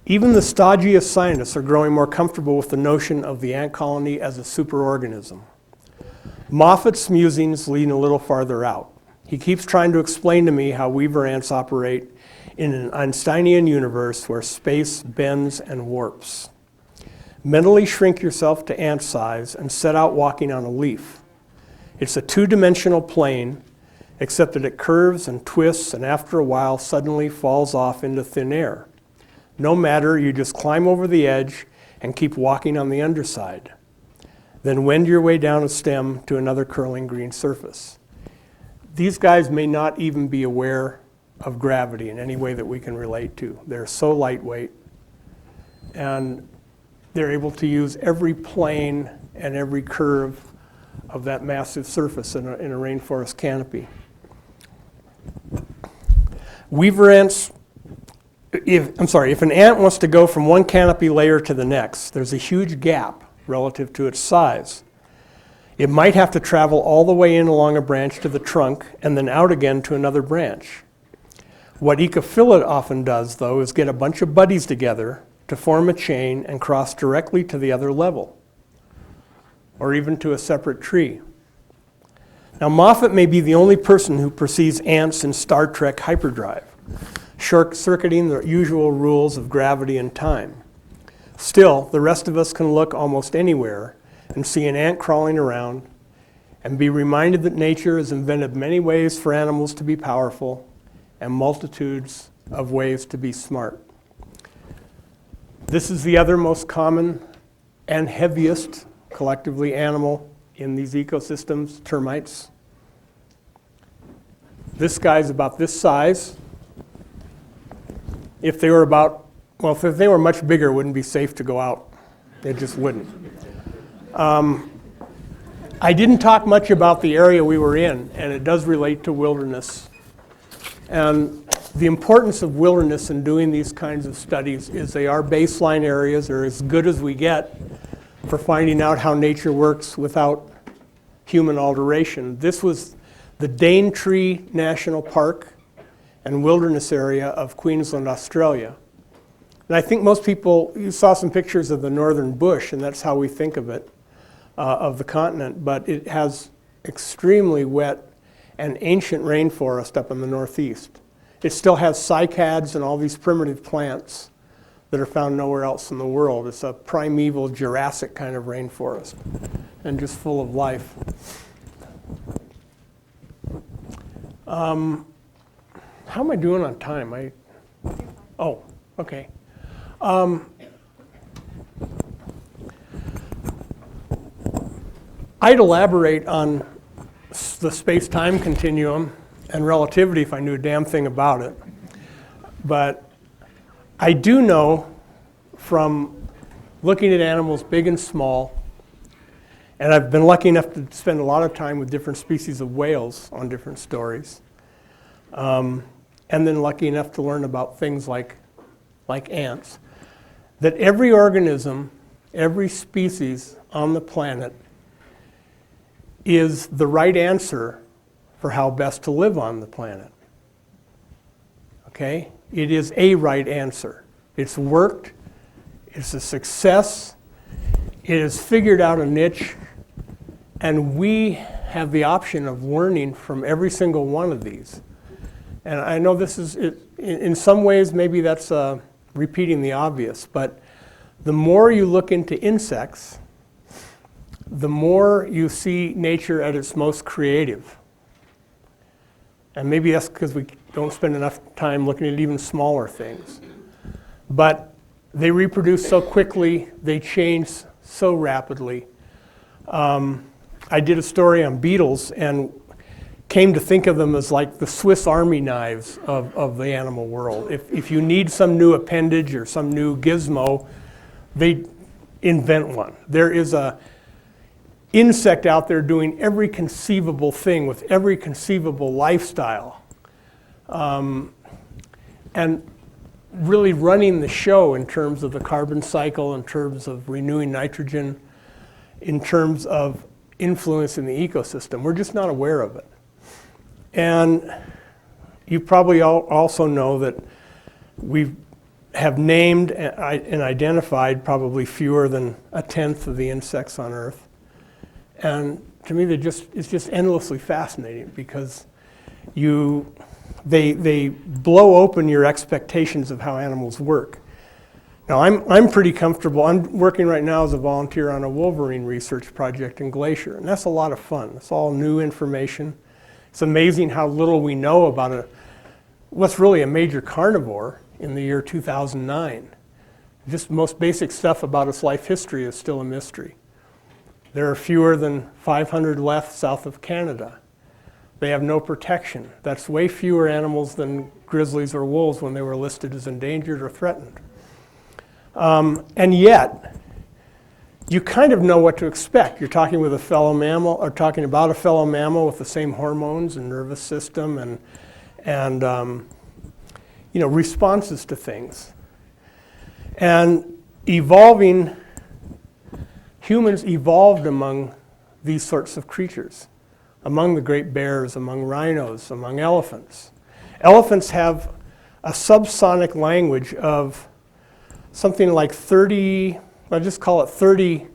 Even the stodgiest scientists are growing more comfortable with the notion of the ant colony as a superorganism. Moffat's musings lean a little farther out. He keeps trying to explain to me how weaver ants operate in an Einsteinian universe where space bends and warps. Mentally shrink yourself to ant size and set out walking on a leaf. It's a two-dimensional plane, except that it curves and twists and after a while suddenly falls off into thin air. No matter, you just climb over the edge and keep walking on the underside. Then wend your way down a stem to another curling green surface. These guys may not even be aware of gravity in any way that we can relate to. They're so lightweight, and they're able to use every plane and every curve of that massive surface in a rainforest canopy. Weaver ants, if an ant wants to go from one canopy layer to the next, there's a huge gap relative to its size. It might have to travel all the way in along a branch to the trunk and then out again to another branch. What ecophyllid often does, though, is get a bunch of buddies together to form a chain and cross directly to the other level, or even to a separate tree. Now, Moffat may be the only person who perceives ants in Star Trek hyperdrive, short-circuiting the usual rules of gravity and time. Still, the rest of us can look almost anywhere and see an ant crawling around and be reminded that nature has invented many ways for animals to be powerful and multitudes of ways to be smart. This is the other most common and heaviest, collectively, animal in these ecosystems, termites. This guy's about this size. If they were much bigger, it wouldn't be safe to go out. It just wouldn't. I didn't talk much about the area we were in, and it does relate to wilderness. And the importance of wilderness in doing these kinds of studies is they are baseline areas. They're as good as we get for finding out how nature works without human alteration. This was the Daintree National Park and Wilderness Area of Queensland, Australia. And I think most people, you saw some pictures of the northern bush, and that's how we think of it, of the continent, but it has extremely wet and ancient rainforest up in the northeast. It still has cycads and all these primitive plants that are found nowhere else in the world. It's a primeval Jurassic kind of rainforest and just full of life. How am I doing on time? Oh, okay. I'd elaborate on the space-time continuum and relativity if I knew a damn thing about it. But I do know from looking at animals big and small, and I've been lucky enough to spend a lot of time with different species of whales on different stories, and then lucky enough to learn about things like ants, that every organism, every species on the planet is the right answer for how best to live on the planet. Okay? It is a right answer. It's worked. It's a success. It has figured out a niche. And we have the option of learning from every single one of these. And I know this is, in some ways, maybe that's repeating the obvious, but the more you look into insects, the more you see nature at its most creative. And maybe that's because we don't spend enough time looking at even smaller things. But they reproduce so quickly, they change so rapidly. I did a story on beetles and came to think of them as like the Swiss Army knives of the animal world. If you need some new appendage or some new gizmo, they invent one. There is a insect out there doing every conceivable thing with every conceivable lifestyle, and really running the show in terms of the carbon cycle, in terms of renewing nitrogen, in terms of influencing the ecosystem. We're just not aware of it. And you probably also know that we have named and identified probably fewer than 1/10 of the insects on Earth. And to me, it's just endlessly fascinating because they blow open your expectations of how animals work. Now, I'm pretty comfortable. I'm working right now as a volunteer on a wolverine research project in Glacier, and that's a lot of fun. It's all new information. It's amazing how little we know about what's really a major carnivore in the year 2009. Just the most basic stuff about its life history is still a mystery. There are fewer than 500 left south of Canada. They have no protection. That's way fewer animals than grizzlies or wolves when they were listed as endangered or threatened. And yet, you kind of know what to expect. You're talking with a fellow mammal, or talking about a fellow mammal with the same hormones and nervous system and responses to things. And humans evolved among these sorts of creatures, among the great bears, among rhinos, among elephants. Elephants have a subsonic language of something like 30, I'll just call it 30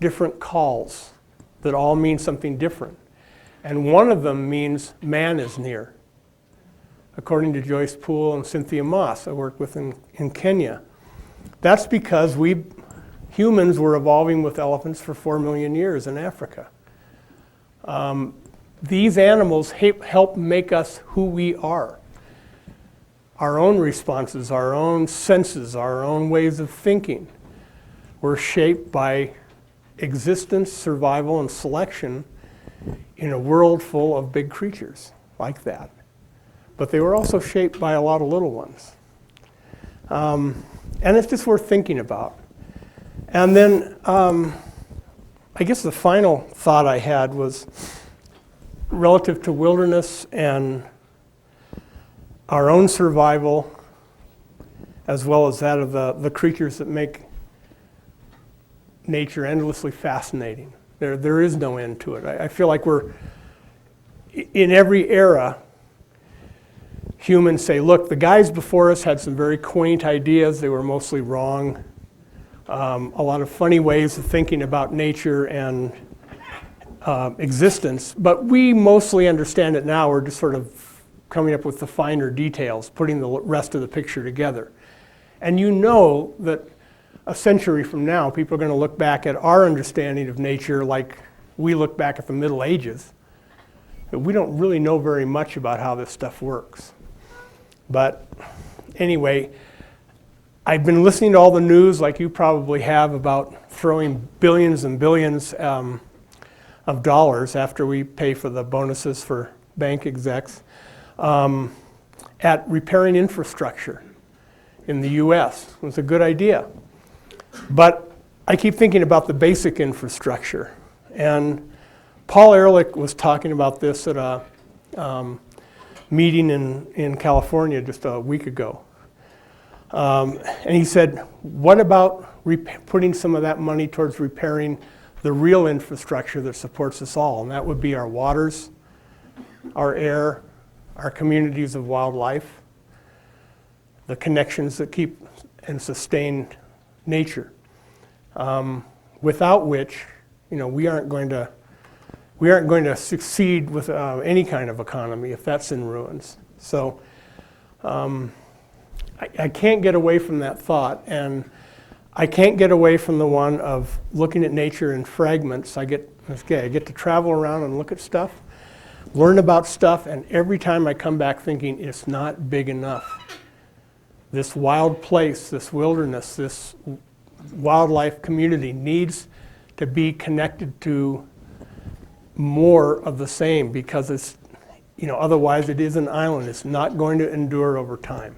different calls that all mean something different. And one of them means man is near, according to Joyce Poole and Cynthia Moss, I work with in Kenya. That's because humans were evolving with elephants for 4 million years in Africa. These animals help make us who we are. Our own responses, our own senses, our own ways of thinking were shaped by existence, survival, and selection in a world full of big creatures like that. But they were also shaped by a lot of little ones. And it's just worth thinking about. And then I guess the final thought I had was relative to wilderness and our own survival, as well as that of the creatures that make nature endlessly fascinating. There is no end to it. I feel like we're, in every era, humans say, look, the guys before us had some very quaint ideas. They were mostly wrong. A lot of funny ways of thinking about nature and existence. But we mostly understand it now. We're just sort of coming up with the finer details, putting the rest of the picture together. And you know that a century from now, people are going to look back at our understanding of nature like we look back at the Middle Ages. We don't really know very much about how this stuff works. But anyway, I've been listening to all the news like you probably have about throwing billions and billions of dollars after we pay for the bonuses for bank execs at repairing infrastructure in the US. It was a good idea. But I keep thinking about the basic infrastructure. And Paul Ehrlich was talking about this at a meeting in California just a week ago. And he said, what about putting some of that money towards repairing the real infrastructure that supports us all? And that would be our waters, our air, our communities of wildlife, the connections that keep and sustain nature, without which, we aren't going to succeed with any kind of economy if that's in ruins. So I can't get away from that thought, and I can't get away from the one of looking at nature in fragments. I get to travel around and look at stuff, learn about stuff, and every time I come back thinking it's not big enough. This wild place, this wilderness, this wildlife community needs to be connected to more of the same, because it's, otherwise it is an island. It's not going to endure over time.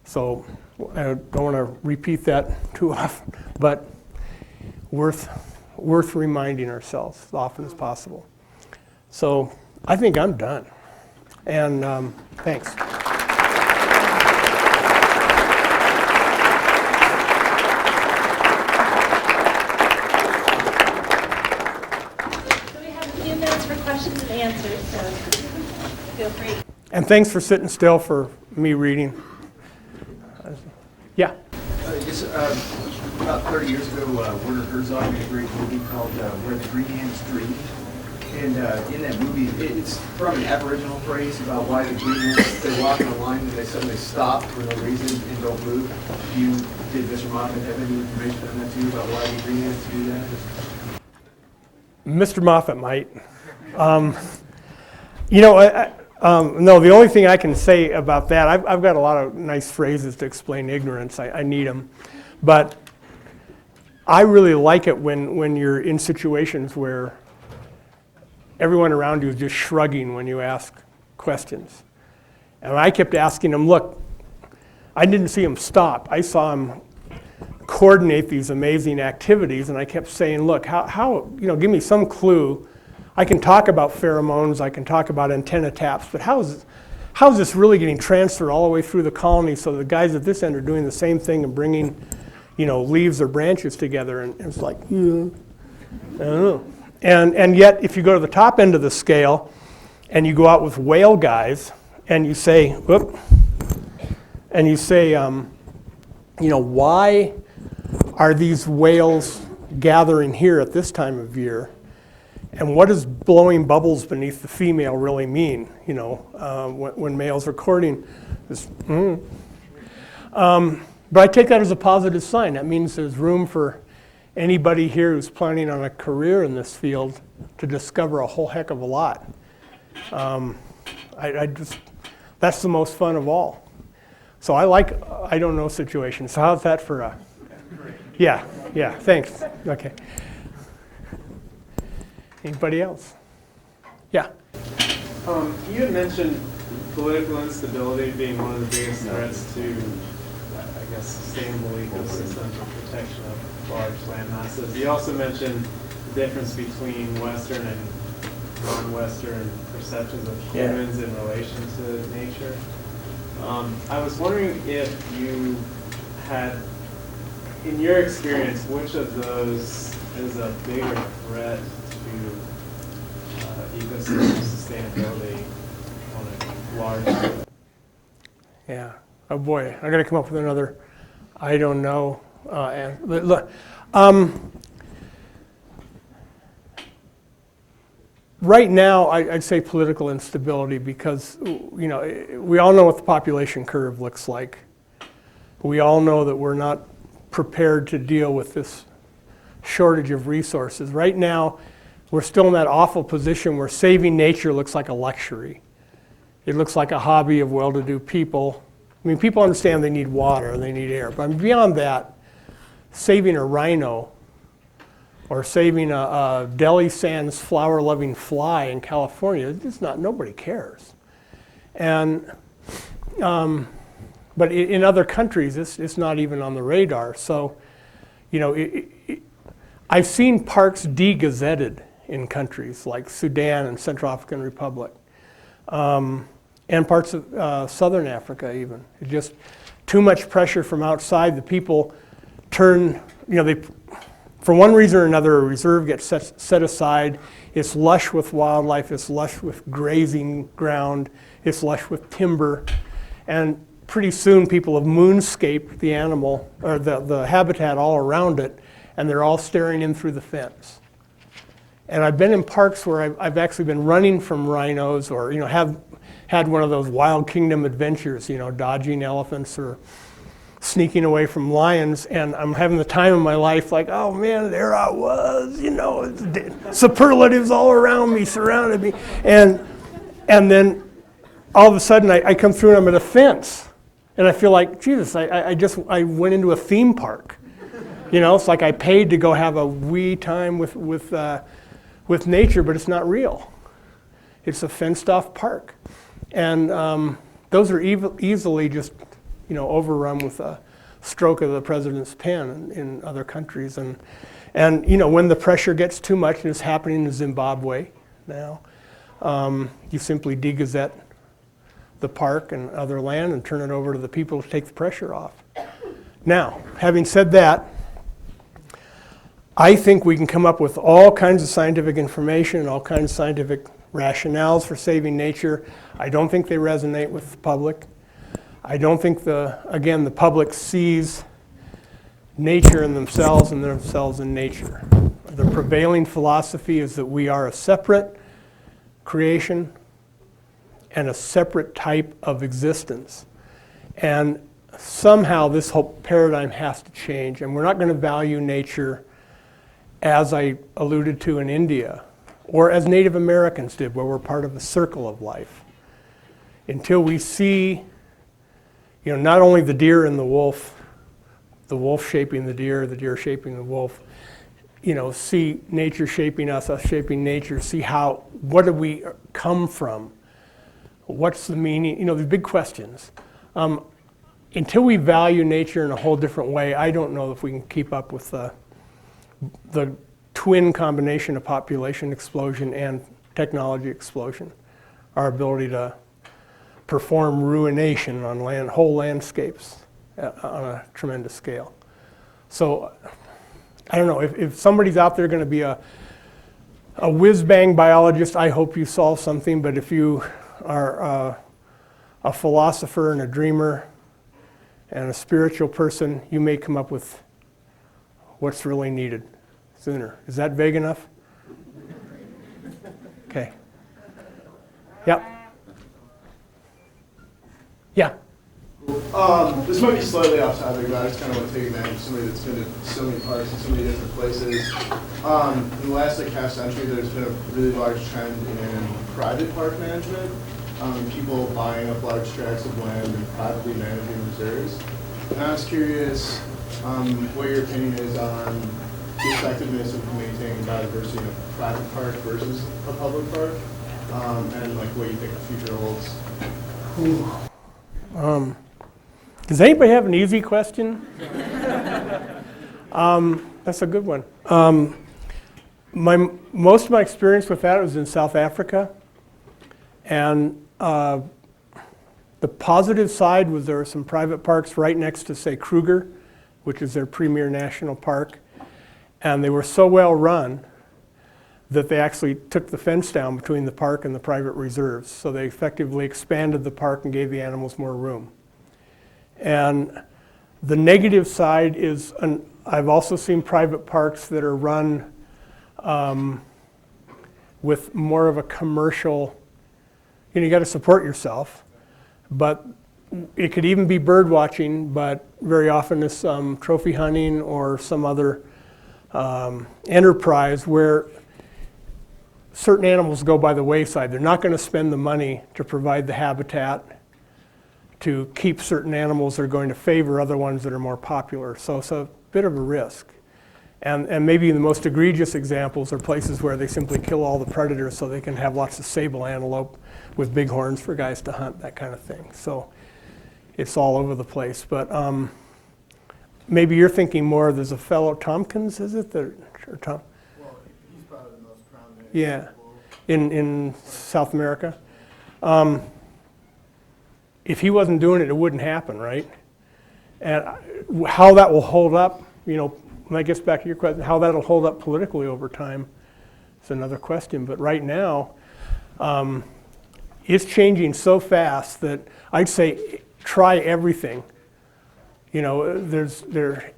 So I don't want to repeat that too often, but worth reminding ourselves as often as possible. So I think I'm done. And thanks. Questions and answers, so feel free. And thanks for sitting still for me reading. Yeah? About 30 years ago, Werner Herzog made a great movie called Where the Green Ants Dream. And in that movie, it's from an Aboriginal phrase about why the green ants, they walk in a line and they suddenly stop for no reason and don't move. Did Mr. Moffat have any information on that too, about why the green ants do that? Mr. Moffat might. No, the only thing I can say about that, I've got a lot of nice phrases to explain ignorance. I need them. But I really like it when you're in situations where everyone around you is just shrugging when you ask questions. And I kept asking them, look, I didn't see them stop. I saw them coordinate these amazing activities, and I kept saying, look, how give me some clue. I can talk about pheromones, I can talk about antenna taps, but how is this really getting transferred all the way through the colony so the guys at this end are doing the same thing and bringing, leaves or branches together? And it's like, I don't know. And yet, if you go to the top end of the scale and you go out with whale guys and you say, why are these whales gathering here at this time of year? And what does blowing bubbles beneath the female really mean? When males are courting. But I take that as a positive sign. That means there's room for anybody here who's planning on a career in this field to discover a whole heck of a lot. That's the most fun of all. So I like I don't know situations. So how's that for a? Yeah, thanks. Okay. Anybody else? Yeah. You had mentioned political instability being one of the biggest threats to, sustainable ecosystems and protection of large land masses. You also mentioned the difference between Western and non-Western perceptions of humans in relation to nature. I was wondering if you had, in your experience, which of those is a bigger threat to ecosystem sustainability on a large scale? Yeah. Oh boy, I got to come up with another. I don't know. But look, right now, I'd say political instability because we all know what the population curve looks like. We all know that we're not prepared to deal with this shortage of resources. Right now, we're still in that awful position where saving nature looks like a luxury. It looks like a hobby of well-to-do people. I mean, people understand they need water, they need air, but beyond that, saving a rhino or saving a Delhi Sands flower-loving fly in California, it's not, nobody cares. And, but in other countries, it's not even on the radar. So, I've seen parks de-gazetted in countries like Sudan and Central African Republic. And parts of Southern Africa even. It's just too much pressure from outside. The people turn, for one reason or another, a reserve gets set aside. It's lush with wildlife, it's lush with grazing ground, it's lush with timber. And pretty soon people have moonscaped the animal, or the habitat all around it, and they're all staring in through the fence. And I've been in parks where I've actually been running from rhinos or, have had one of those wild kingdom adventures, dodging elephants or sneaking away from lions, and I'm having the time of my life, like, oh man, there I was, superlatives all around me, surrounded me, and then all of a sudden I come through and I'm at a fence, and I feel like, Jesus, I went into a theme park, it's like I paid to go have a wee time with nature, but it's not real. It's a fenced-off park. And those are easily just, overrun with a stroke of the president's pen in other countries. And when the pressure gets too much, and it's happening in Zimbabwe now, you simply de-gazette the park and other land and turn it over to the people to take the pressure off. Now, having said that, I think we can come up with all kinds of scientific information and all kinds of scientific rationales for saving nature. I don't think they resonate with the public. I don't think the public sees nature in themselves and themselves in nature. The prevailing philosophy is that we are a separate creation and a separate type of existence. And somehow this whole paradigm has to change, and we're not going to value nature as I alluded to in India, or as Native Americans did, where we're part of the circle of life. Until we see, not only the deer and the wolf shaping the deer shaping the wolf, see nature shaping us shaping nature, see what do we come from? What's the meaning? The big questions. Until we value nature in a whole different way, I don't know if we can keep up with the twin combination of population explosion and technology explosion. Our ability to perform ruination on whole landscapes on a tremendous scale. So, I don't know, if somebody's out there going to be a whiz-bang biologist, I hope you solve something, but if you are a philosopher and a dreamer and a spiritual person, you may come up with what's really needed sooner. Is that vague enough? Okay. Yep. Yeah. This might be slightly off topic, but I just kind of want to take advantage of somebody that's been to so many parks and so many different places. In the last half century, there's been a really large trend in private park management. People buying up large tracts of land and privately managing reserves. And I was curious what your opinion is on the effectiveness of maintaining biodiversity in a private park versus a public park, and what you think the future holds. Does anybody have an easy question? That's a good one. Most of my experience with that was in South Africa. And the positive side was there were some private parks right next to, say, Kruger, which is their premier national park. And they were so well run that they actually took the fence down between the park and the private reserves. So they effectively expanded the park and gave the animals more room. And the negative side is, I've also seen private parks that are run with more of a commercial, you got to support yourself, but it could even be bird watching, but very often it's trophy hunting or some other enterprise where certain animals go by the wayside. They're not going to spend the money to provide the habitat to keep certain animals that are going to favor other ones that are more popular. So it's a bit of a risk. And maybe the most egregious examples are places where they simply kill all the predators so they can have lots of sable antelope with big horns for guys to hunt, that kind of thing. So it's all over the place. But maybe you're thinking more, there's a fellow, Tompkins, is it? Or Tom? Well, he's probably the most prominent. Yeah, in South America. If he wasn't doing it, it wouldn't happen, right? And how that will hold up, when I get back to your question, how that'll hold up politically over time is another question. But right now, it's changing so fast that I'd say try everything. There's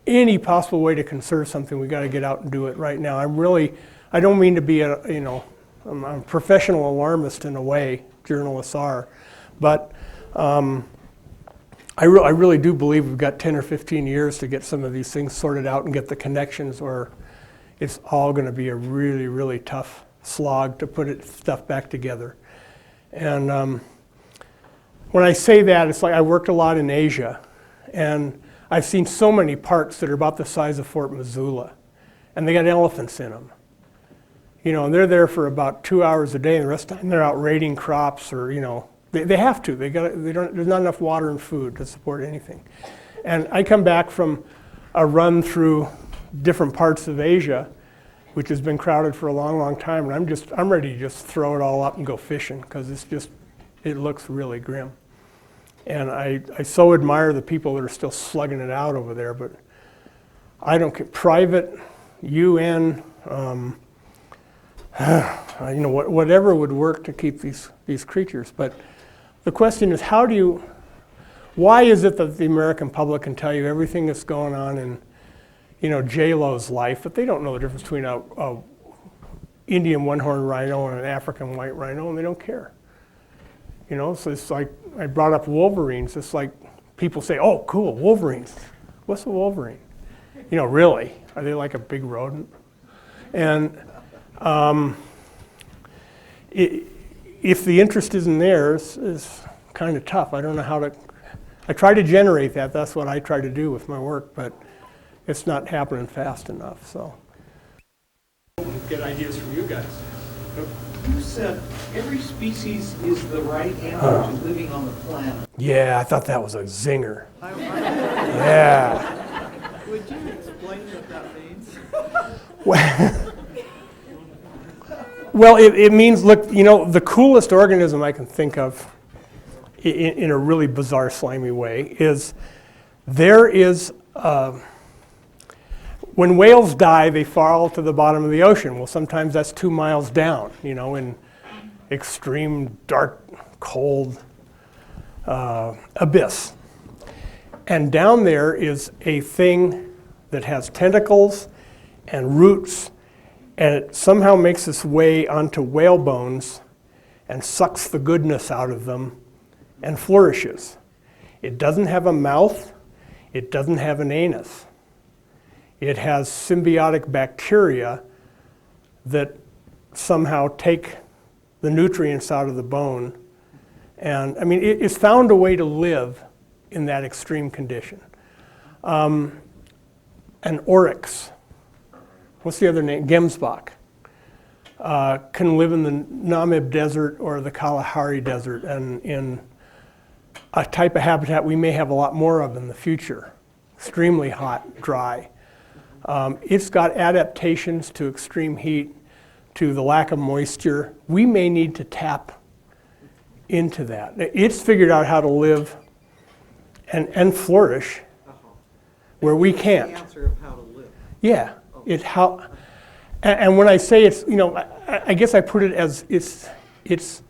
any possible way to conserve something, we got to get out and do it right now. I don't mean to be I'm a professional alarmist in a way, journalists are, but I really do believe we've got 10 or 15 years to get some of these things sorted out and get the connections, or it's all going to be a really, really tough slog to put stuff back together. And when I say that, it's like I worked a lot in Asia, and I've seen so many parks that are about the size of Fort Missoula, and they got elephants in them. And they're there for about 2 hours a day, and the rest of the time they're out raiding crops, or they have to. There's not enough water and food to support anything. And I come back from a run through different parts of Asia, which has been crowded for a long, long time, and I'm ready to just throw it all up and go fishing, because it looks really grim. And I so admire the people that are still slugging it out over there, but I don't care. Private, UN, whatever would work to keep these creatures. But the question is, why is it that the American public can tell you everything that's going on in, J-Lo's life, but they don't know the difference between a Indian one-horned rhino and an African white rhino, and they don't care. So it's like, I brought up wolverines. It's like people say, oh, cool, wolverines. What's a wolverine? Really? Are they like a big rodent? And if the interest isn't there, it's kind of tough. I don't know how to, I try to generate that. That's what I try to do with my work, but it's not happening fast enough, so. Get ideas from you guys. You said every species is the right animal to living on the planet. Yeah, I thought that was a zinger. Yeah. Would you explain what that means? Well, it means, look, the coolest organism I can think of in a really bizarre, slimy way is when whales die, they fall to the bottom of the ocean. Well, sometimes that's 2 miles down, in extreme, dark, cold abyss. And down there is a thing that has tentacles and roots, and it somehow makes its way onto whale bones and sucks the goodness out of them and flourishes. It doesn't have a mouth. It doesn't have an anus. It has symbiotic bacteria that somehow take the nutrients out of the bone. And I mean, it's found a way to live in that extreme condition. An oryx, what's the other name? Gemsbok, can live in the Namib Desert or the Kalahari Desert, and in a type of habitat we may have a lot more of in the future. Extremely hot, dry. It's got adaptations to extreme heat to the lack of moisture, we may need to tap into that. It's figured out how to live and flourish where we can't. The answer of how to live. Yeah, and when I say it's, I guess I put it as it's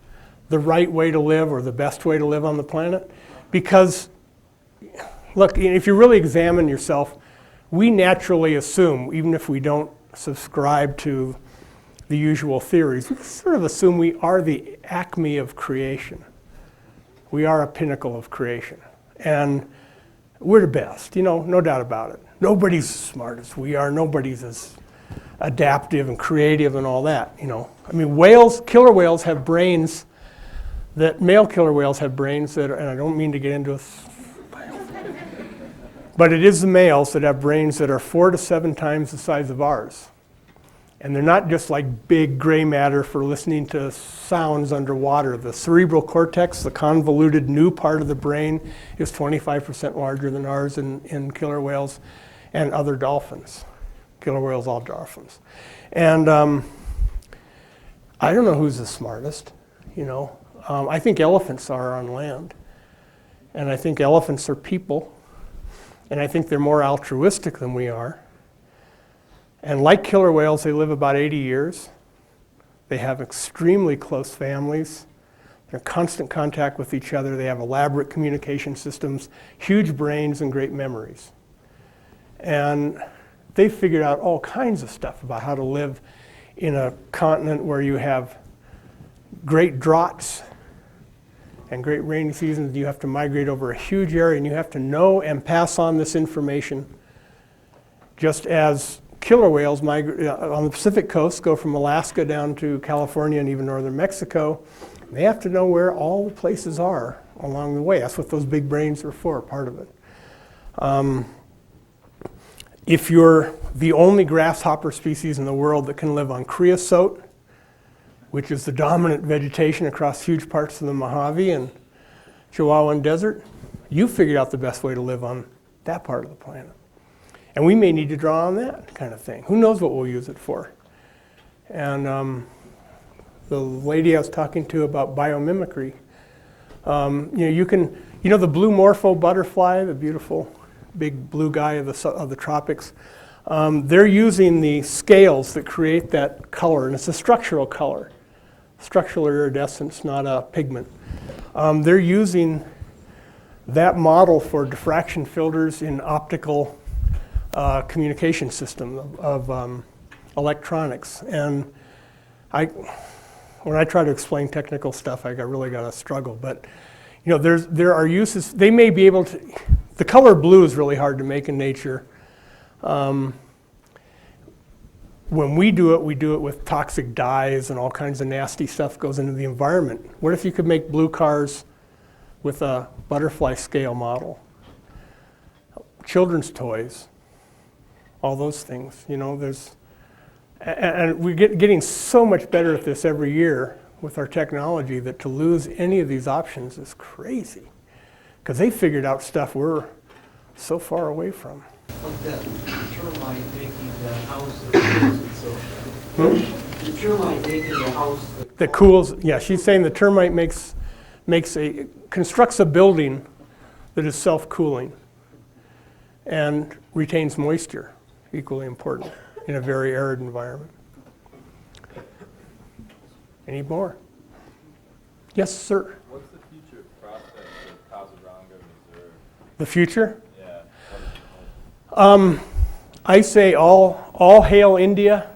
the right way to live or the best way to live on the planet, because look, if you really examine yourself, we naturally assume, even if we don't subscribe to the usual theories, we sort of assume we are the acme of creation. We are a pinnacle of creation. And we're the best, no doubt about it. Nobody's as smart as we are. Nobody's as adaptive and creative and all that, I mean, killer whales have brains male killer whales have brains that, and I don't mean to get into but it is the males that have brains that are 4 to 7 times the size of ours. And they're not just like big gray matter for listening to sounds underwater. The cerebral cortex, the convoluted new part of the brain, is 25% larger than ours in killer whales and other dolphins. Killer whales, all dolphins. And I don't know who's the smartest, I think elephants are on land. And I think elephants are people. And I think they're more altruistic than we are. And like killer whales, they live about 80 years. They have extremely close families. They're in constant contact with each other. They have elaborate communication systems, huge brains, and great memories. And they've figured out all kinds of stuff about how to live in a continent where you have great droughts and great rainy seasons. You have to migrate over a huge area, and you have to know and pass on this information, just as killer whales migrate on the Pacific coast, go from Alaska down to California and even northern Mexico. They have to know where all the places are along the way. That's what those big brains are for, part of it. If you're the only grasshopper species in the world that can live on creosote, which is the dominant vegetation across huge parts of the Mojave and Chihuahuan Desert, you figured out the best way to live on that part of the planet. And we may need to draw on that kind of thing. Who knows what we'll use it for? And the lady I was talking to about biomimicry, the blue morpho butterfly, the beautiful big blue guy of the tropics, they're using the scales that create that color, and it's a structural color. Structural iridescence, not a pigment. They're using that model for diffraction filters in optical communication system of electronics. And when I try to explain technical stuff, I really got to struggle. But there are uses. They may be able to. The color blue is really hard to make in nature. When we do it with toxic dyes and all kinds of nasty stuff goes into the environment. What if you could make blue cars with a butterfly scale model? Children's toys, all those things. And we're getting so much better at this every year with our technology that to lose any of these options is crazy, because they figured out stuff we're so far away from. Like that termite making the house that cools itself. The termite making the house that cools. Yeah, she's saying the termite constructs a building that is self-cooling and retains moisture, equally important in a very arid environment. Any more? Yes, sir. What's the future prospects of Casablanca Reserve? The future? Yeah. I say all hail India,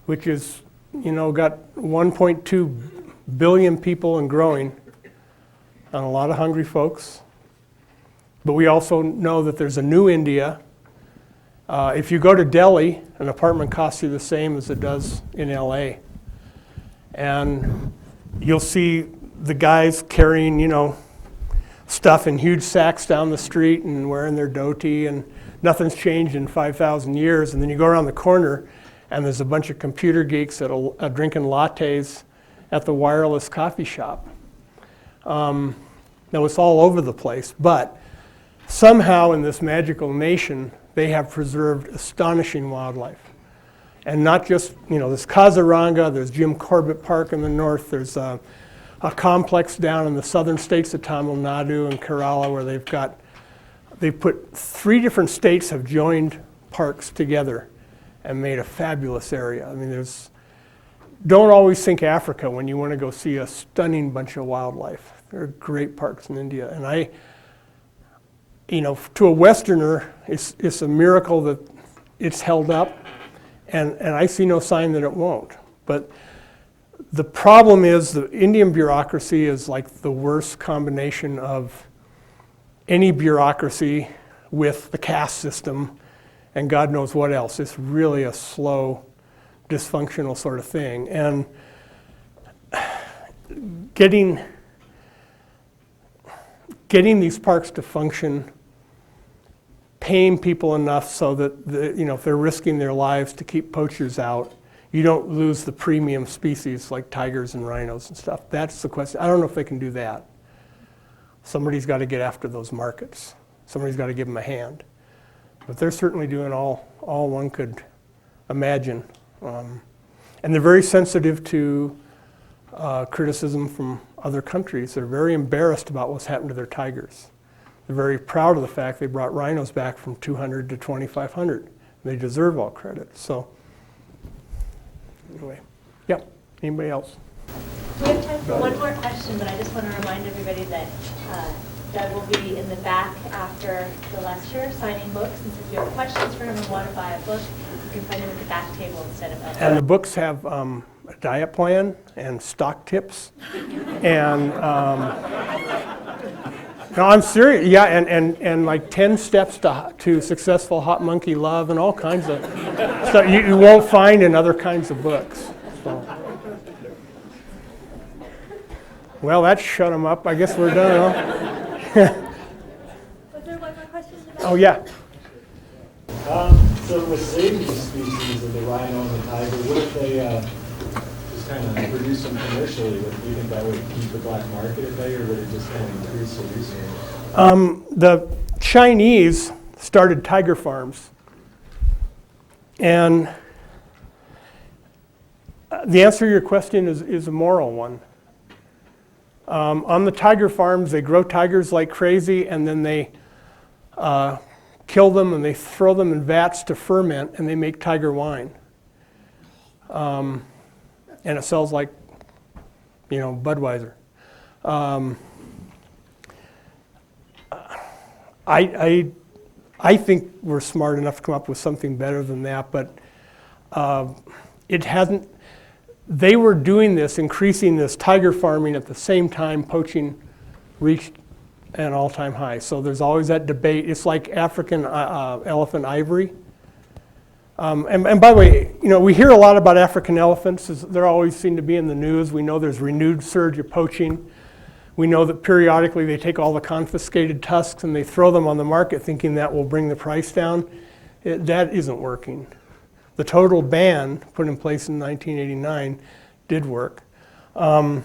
which is, got 1.2 billion people and growing, and a lot of hungry folks. But we also know that there's a new India. If you go to Delhi, an apartment costs you the same as it does in LA. And you'll see the guys carrying, stuff in huge sacks down the street and wearing their dhoti, and nothing's changed in 5,000 years. And then you go around the corner and there's a bunch of computer geeks that are drinking lattes at the wireless coffee shop. Now it's all over the place, but somehow in this magical nation, they have preserved astonishing wildlife. And not just, there's Kazaranga, there's Jim Corbett Park in the north, there's a complex down in the southern states of Tamil Nadu and Kerala where they've put 3 different states have joined parks together and made a fabulous area. I mean, don't always think Africa when you want to go see a stunning bunch of wildlife. There are great parks in India. And to a Westerner, it's a miracle that it's held up, and I see no sign that it won't. But the problem is the Indian bureaucracy is like the worst combination of any bureaucracy with the caste system and God knows what else. It's really a slow, dysfunctional sort of thing. And getting these parks to function, paying people enough so that if they're risking their lives to keep poachers out, you don't lose the premium species like tigers and rhinos and stuff. That's the question. I don't know if they can do that. Somebody's got to get after those markets. Somebody's got to give them a hand. But they're certainly doing all one could imagine. And they're very sensitive to criticism from other countries. They're very embarrassed about what's happened to their tigers. They're very proud of the fact they brought rhinos back from 200 to 2,500. They deserve all credit. So anyway, yep. Anybody else? We have time for one more question, but I just want to remind everybody that Doug will be in the back after the lecture signing books. And so if you have questions for him and want to buy a book, you can find him at the back table instead of up. And the books have a diet plan and stock tips. And no, I'm serious. Yeah, and like 10 steps to successful hot monkey love and all kinds of stuff you won't find in other kinds of books. So. Well, that shut them up. I guess we're done. Was there one more question in the back? Oh, yeah. So with saving the species of the rhino and the tiger, what if they just kind of produce them commercially? Do you think that would keep the black market at bay, or would it just kind of increase the resource? The Chinese started tiger farms. And the answer to your question is a moral one. On the tiger farms, they grow tigers like crazy, and then they kill them and they throw them in vats to ferment, and they make tiger wine. And it sells like, Budweiser. I think we're smart enough to come up with something better than that, but it hasn't. They were doing this, increasing this tiger farming at the same time poaching reached an all-time high. So there's always that debate. It's like African elephant ivory. And by the way, we hear a lot about African elephants. They always seem to be in the news. We know there's renewed surge of poaching. We know that periodically they take all the confiscated tusks and they throw them on the market thinking that will bring the price down. That isn't working. The total ban put in place in 1989 did work. But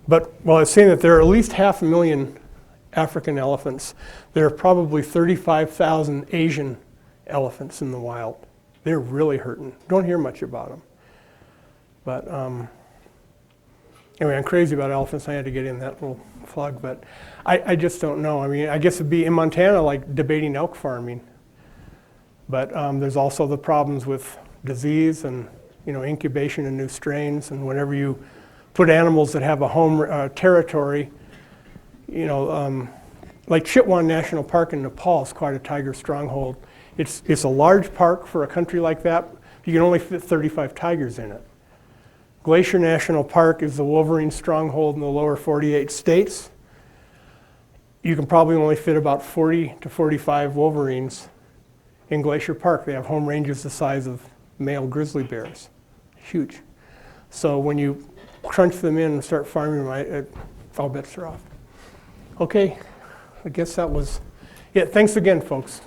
while I was saying that there are at least 500,000 African elephants, there are probably 35,000 Asian elephants in the wild. They're really hurting. Don't hear much about them. But anyway, I'm crazy about elephants. I had to get in that little plug, but I just don't know. I mean, I guess it'd be in Montana like debating elk farming. But there's also the problems with disease and incubation of new strains. And whenever you put animals that have a home territory, like Chitwan National Park in Nepal is quite a tiger stronghold. It's a large park for a country like that. You can only fit 35 tigers in it. Glacier National Park is the wolverine stronghold in the lower 48 states. You can probably only fit about 40 to 45 wolverines in Glacier Park. They have home ranges the size of male grizzly bears. Huge. So when you crunch them in and start farming them, all bets are off. Okay, I guess that was it. Thanks again, folks.